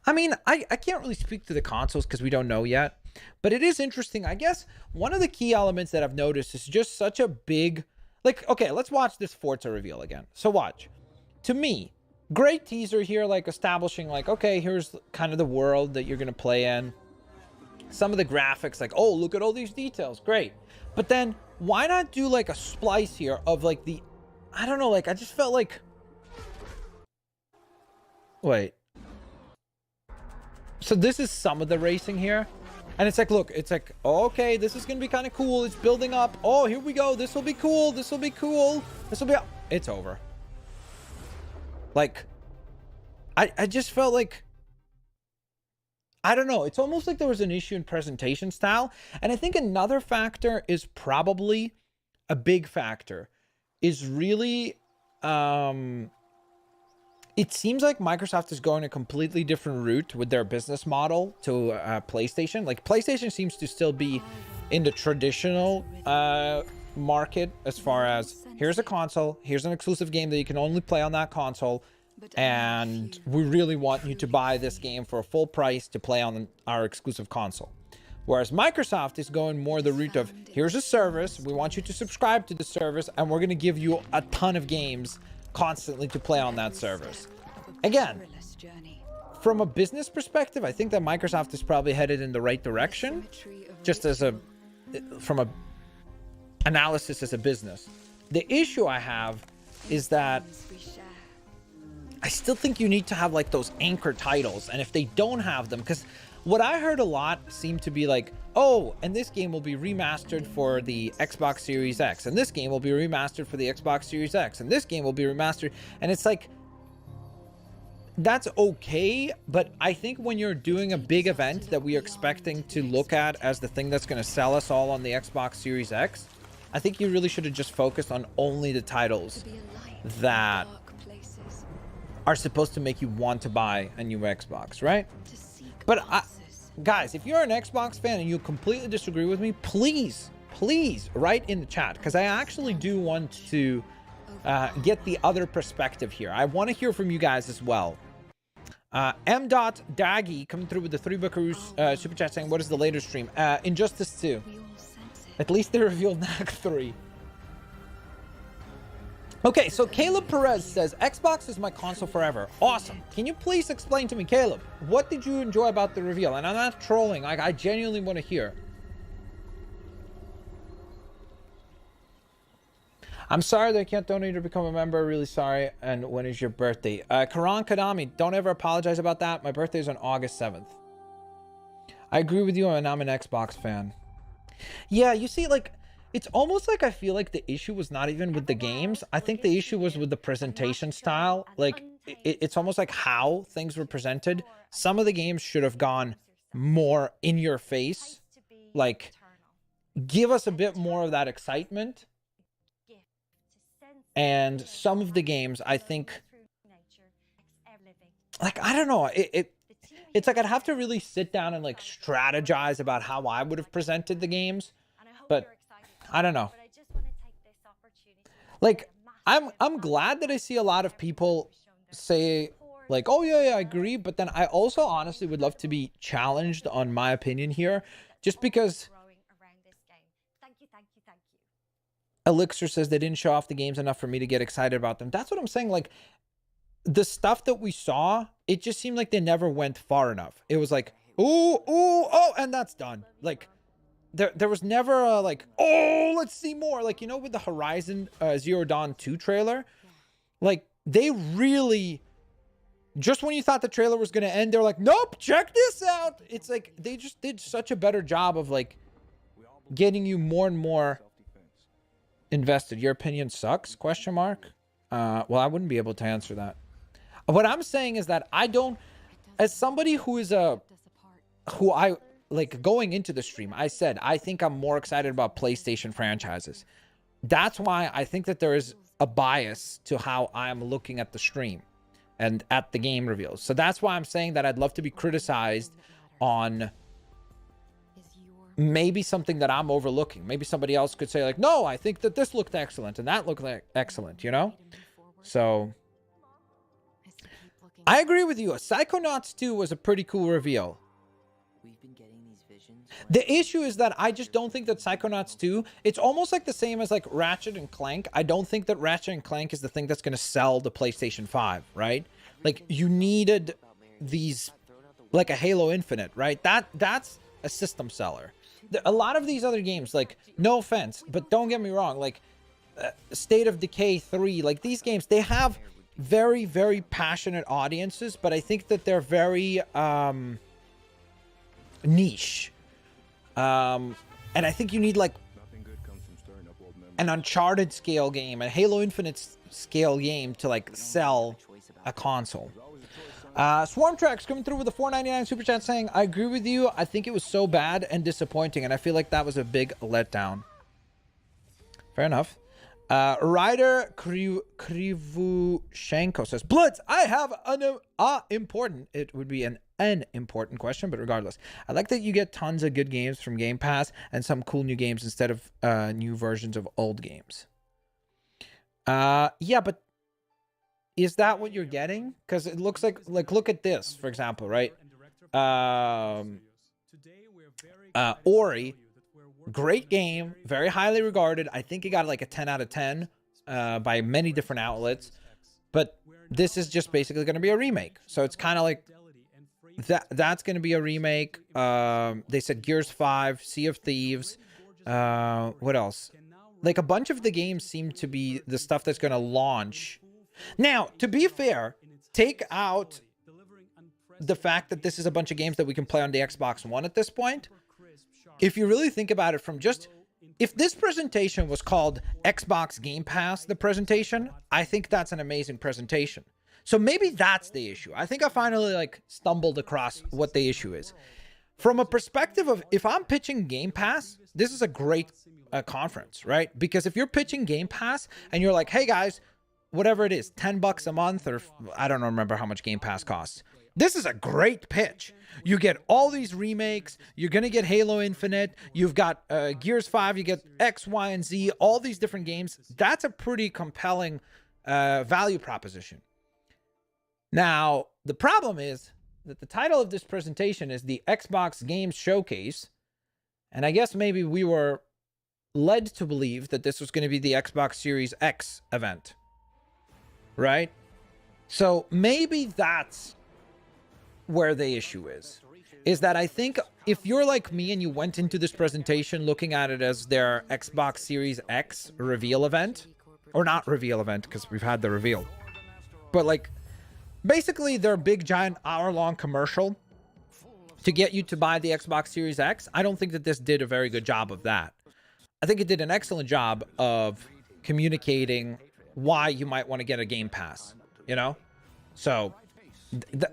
I mean, I can't really speak to the consoles because we don't know yet. But it is interesting. I guess one of the key elements that I've noticed is just such a big... Like, okay, let's watch this Forza reveal again. So watch. To me, great teaser here, like establishing like, okay, here's kind of the world that you're going to play in. Some of the graphics, like, oh, look at all these details. Great. But then why not do like a splice here of like the... I don't know, like I just felt like... Wait. So this is some of the racing here. And it's like, look, it's like, oh, okay, this is going to be kind of cool. It's building up. Oh, here we go. This will be cool. This will be cool. This will be... It's over. Like, I just felt like... I don't know. It's almost like there was an issue in presentation style. And I think another factor is probably a big factor. Is really... It seems like Microsoft is going a completely different route with their business model to PlayStation. Like, PlayStation seems to still be in the traditional market as far as, here's a console, here's an exclusive game that you can only play on that console, and we really want you to buy this game for a full price to play on our exclusive console. Whereas Microsoft is going more the route of, here's a service, we want you to subscribe to the service, and we're going to give you a ton of games constantly to play on that service. Again, from a business perspective, I think that Microsoft is probably headed in the right direction, just as a, from a analysis as a business. The issue I have is that I still think you need to have like those anchor titles, and if they don't have them, because what I heard a lot seemed to be like, oh, and this game will be remastered for the Xbox Series X, and this game will be remastered for the Xbox Series X, and this game will be remastered. And it's like, that's okay, but I think when you're doing a big event that we are expecting to look at as the thing that's going to sell us all on the Xbox Series X, I think you really should have just focused on only the titles that are supposed to make you want to buy a new Xbox, right? But guys, if you're an Xbox fan and you completely disagree with me, please write in the chat, because I actually do want to get the other perspective here. I want to hear from you guys as well. M.Daggy coming through with the 3 buckaroos super chat saying, what is the later stream? Injustice 2. At least they revealed NAC 3. Okay, so Caleb Perez says, Xbox is my console forever. Awesome. Can you please explain to me, Caleb, what did you enjoy about the reveal? And I'm not trolling. I genuinely want to hear. I'm sorry that I can't donate or become a member. Really sorry. And when is your birthday? Karan Kadami, don't ever apologize about that. My birthday is on August 7th. I agree with you, and I'm an Xbox fan. Yeah, you see, like... It's almost like I feel like the issue was not even with the games. I think the issue was with the presentation style. Like, it's almost like how things were presented. Some of the games should have gone more in your face. Like, give us a bit more of that excitement. And some of the games, I think... Like, I don't know. It's like I'd have to really sit down and, like, strategize about how I would have presented the games. But... I don't know. Like, I'm glad that I see a lot of people say, like, oh, yeah, I agree. But then I also honestly would love to be challenged on my opinion here. Just because Elixir says they didn't show off the games enough for me to get excited about them. That's what I'm saying. Like, the stuff that we saw, it just seemed like they never went far enough. It was like, ooh, oh, and that's done. Like, there was never a, like, oh, let's see more. Like, you know, with the Horizon Zero Dawn 2 trailer, like, they really, just when you thought the trailer was going to end, they're like, nope, check this out. It's like, they just did such a better job of, like, getting you more and more invested. Your opinion sucks? Question mark. Well, I wouldn't be able to answer that. What I'm saying is that I don't, as somebody who is who I like going into the stream, I said I think I'm more excited about PlayStation franchises. That's why I think that there is a bias to how I'm looking at the stream and at the game reveals. So that's why I'm saying that I'd love to be criticized on maybe something that I'm overlooking. Maybe somebody else could say like, no, I think that this looked excellent and that looked like excellent, you know? So I agree with you. Psychonauts 2 was a pretty cool reveal. The issue is that I just don't think that Psychonauts 2, it's almost like the same as like Ratchet and Clank. I don't think that Ratchet and Clank is the thing that's going to sell the PlayStation 5, right? Like you needed these, like a Halo Infinite, right? That's a system seller. A lot of these other games, like, no offense, but don't get me wrong, like State of Decay 3, like these games, they have very, very passionate audiences, but I think that they're very niche. And I think you need like an Uncharted scale game, a Halo Infinite scale game to like sell a console. Swarm Tracks coming through with a $4.99 super chat saying, I agree with you. I think it was so bad and disappointing, and I feel like that was a big letdown. Fair enough. Ryder Krivushenko says, Blitz, I have an important, it would be an important question, but regardless, I like that you get tons of good games from Game Pass and some cool new games instead of new versions of old games. Yeah, but is that what you're getting? Because it looks like look at this, for example, right? Ori, great game, very highly regarded. I think it got like a 10 out of 10 by many different outlets. But this is just basically going to be a remake. So it's kind of like that's going to be a remake. They said Gears 5, Sea of Thieves. What else? Like a bunch of the games seem to be the stuff that's going to launch. Now, to be fair, take out the fact that this is a bunch of games that we can play on the Xbox One at this point. If you really think about it from just, if this presentation was called Xbox Game Pass, the presentation, I think that's an amazing presentation. So maybe that's the issue. I think I finally like stumbled across what the issue is. From a perspective of, if I'm pitching Game Pass, this is a great conference, right? Because if you're pitching Game Pass and you're like, hey guys, whatever it is, $10 a month, or I don't remember how much Game Pass costs. This is a great pitch. You get all these remakes. You're going to get Halo Infinite. You've got Gears 5. You get X, Y, and Z, all these different games. That's a pretty compelling value proposition. Now, the problem is that the title of this presentation is the Xbox Games Showcase. And I guess maybe we were led to believe that this was going to be the Xbox Series X event. Right? So maybe that's where the issue is that I think if you're like me and you went into this presentation looking at it as their Xbox Series X reveal event, or not reveal event because we've had the reveal, but like basically their big giant hour-long commercial to get you to buy the Xbox Series X, I don't think that this did a very good job of that. I think it did an excellent job of communicating why you might want to get a Game Pass, you know? So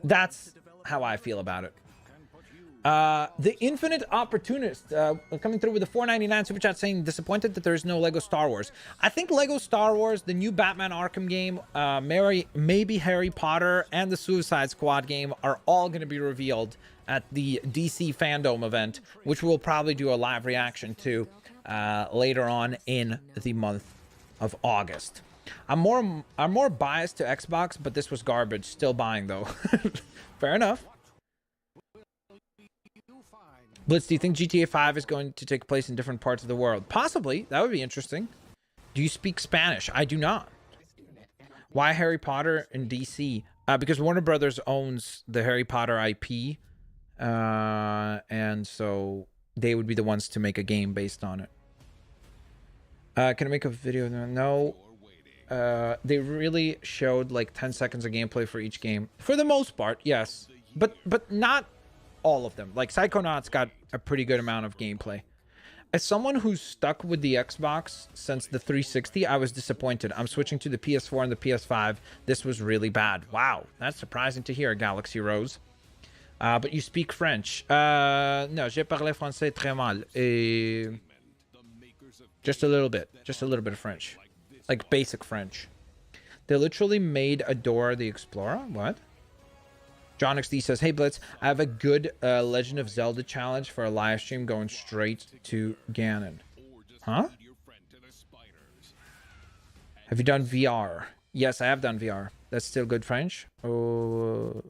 that's how I feel about it. The Infinite Opportunist coming through with a $4.99 super chat saying disappointed that there is no Lego Star Wars. I think Lego Star Wars, the new Batman Arkham game, maybe Harry Potter, and the Suicide Squad game are all going to be revealed at the DC Fandom event, which we'll probably do a live reaction to later on in the month of August. I'm more biased to Xbox, but this was garbage. Still buying though. Fair enough. Blitz, do you think GTA 5 is going to take place in different parts of the world? Possibly. That would be interesting. Do you speak Spanish? I do not. Why Harry Potter in DC? Because Warner Brothers owns the Harry Potter IP. And so they would be the ones to make a game based on it. Can I make a video? No. They really showed like 10 seconds of gameplay for each game. For the most part, yes. But not all of them. Like Psychonauts got a pretty good amount of gameplay. As someone who's stuck with the Xbox since the 360, I was disappointed. I'm switching to the PS4 and the PS5. This was really bad. Wow, that's surprising to hear, Galaxy Rose. But you speak French. No, je parle français très mal. Just a little bit. Just a little bit of French. Like basic French. They literally made Adora the Explorer? What? John XD says, hey Blitz, I have a good Legend of Zelda challenge for a live stream going straight to Ganon. Huh? Have you done VR? Yes, I have done VR. That's still good French? Oh.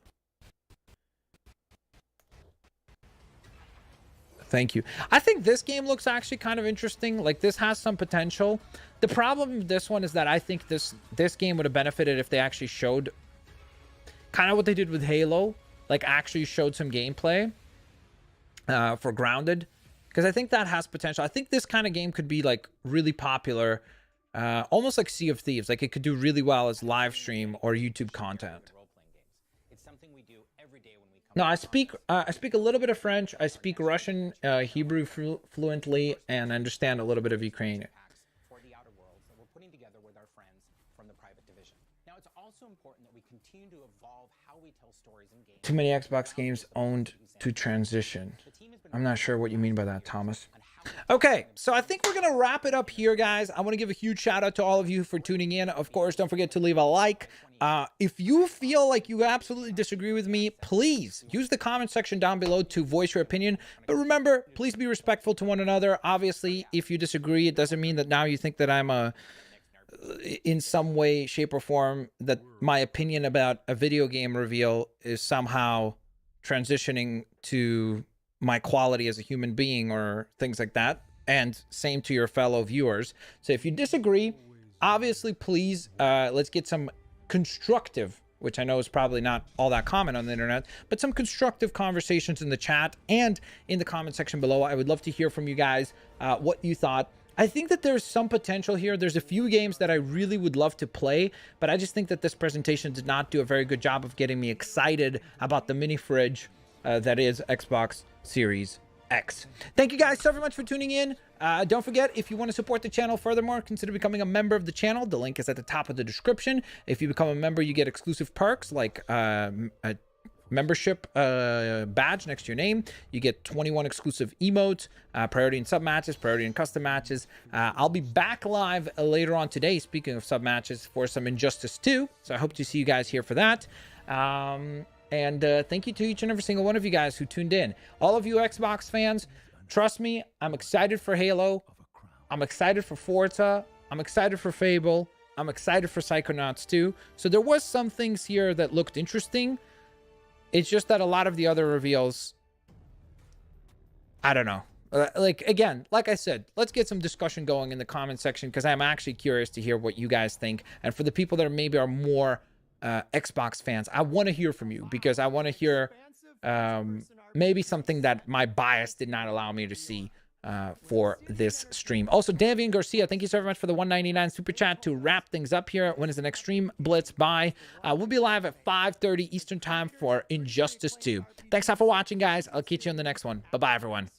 Thank you. I think this game looks actually kind of interesting. Like, this has some potential. The problem with this one is that I think this game would have benefited if they actually showed kind of what they did with Halo, like actually showed some gameplay for Grounded, because I think that has potential. I think this kind of game could be like really popular, almost like Sea of Thieves. Like it could do really well as live stream or YouTube content. No, I speak a little bit of French. I speak Russian, Hebrew fluently, and understand a little bit of Ukrainian. Too many Xbox games owned to transition. I'm not sure what you mean by that, Thomas. Okay, so I think we're going to wrap it up here, guys. I want to give a huge shout out to all of you for tuning in. Of course, don't forget to leave a like. If you feel like you absolutely disagree with me, please use the comment section down below to voice your opinion. But remember, please be respectful to one another. Obviously, if you disagree, it doesn't mean that now you think that I'm in some way, shape, or form, that my opinion about a video game reveal is somehow transitioning to my quality as a human being or things like that. And same to your fellow viewers. So if you disagree, obviously, please, let's get some constructive, which I know is probably not all that common on the internet, but some constructive conversations in the chat and in the comment section below. I would love to hear from you guys what you thought. I think that there's some potential here. There's a few games that I really would love to play, but I just think that this presentation did not do a very good job of getting me excited about the mini fridge that is Xbox Series X. Thank you guys so very much for tuning in. Don't forget, if you want to support the channel furthermore, consider becoming a member of the channel. The link is at the top of the description. If you become a member, you get exclusive perks like a membership badge next to your name. You get 21 exclusive emotes, priority in sub matches, priority in custom matches. I'll be back live later on today, speaking of sub matches, for some Injustice 2. So I hope to see you guys here for that. And thank you to each and every single one of you guys who tuned in. All of you Xbox fans, trust me, I'm excited for Halo. I'm excited for Forza. I'm excited for Fable. I'm excited for Psychonauts 2. So there was some things here that looked interesting. It's just that a lot of the other reveals, I don't know. Like, again, like I said, let's get some discussion going in the comment section, because I'm actually curious to hear what you guys think. And for the people that maybe are more Xbox fans, I want to hear from you, because I want to hear maybe something that my bias did not allow me to see for this stream. Also, Davian Garcia, thank you so very much for the $1.99 super chat to wrap things up here. When is the next stream? Blitz by. We'll be live at 5:30 Eastern time for Injustice 2. Thanks for watching, guys. I'll catch you on the next one. Bye-bye, everyone.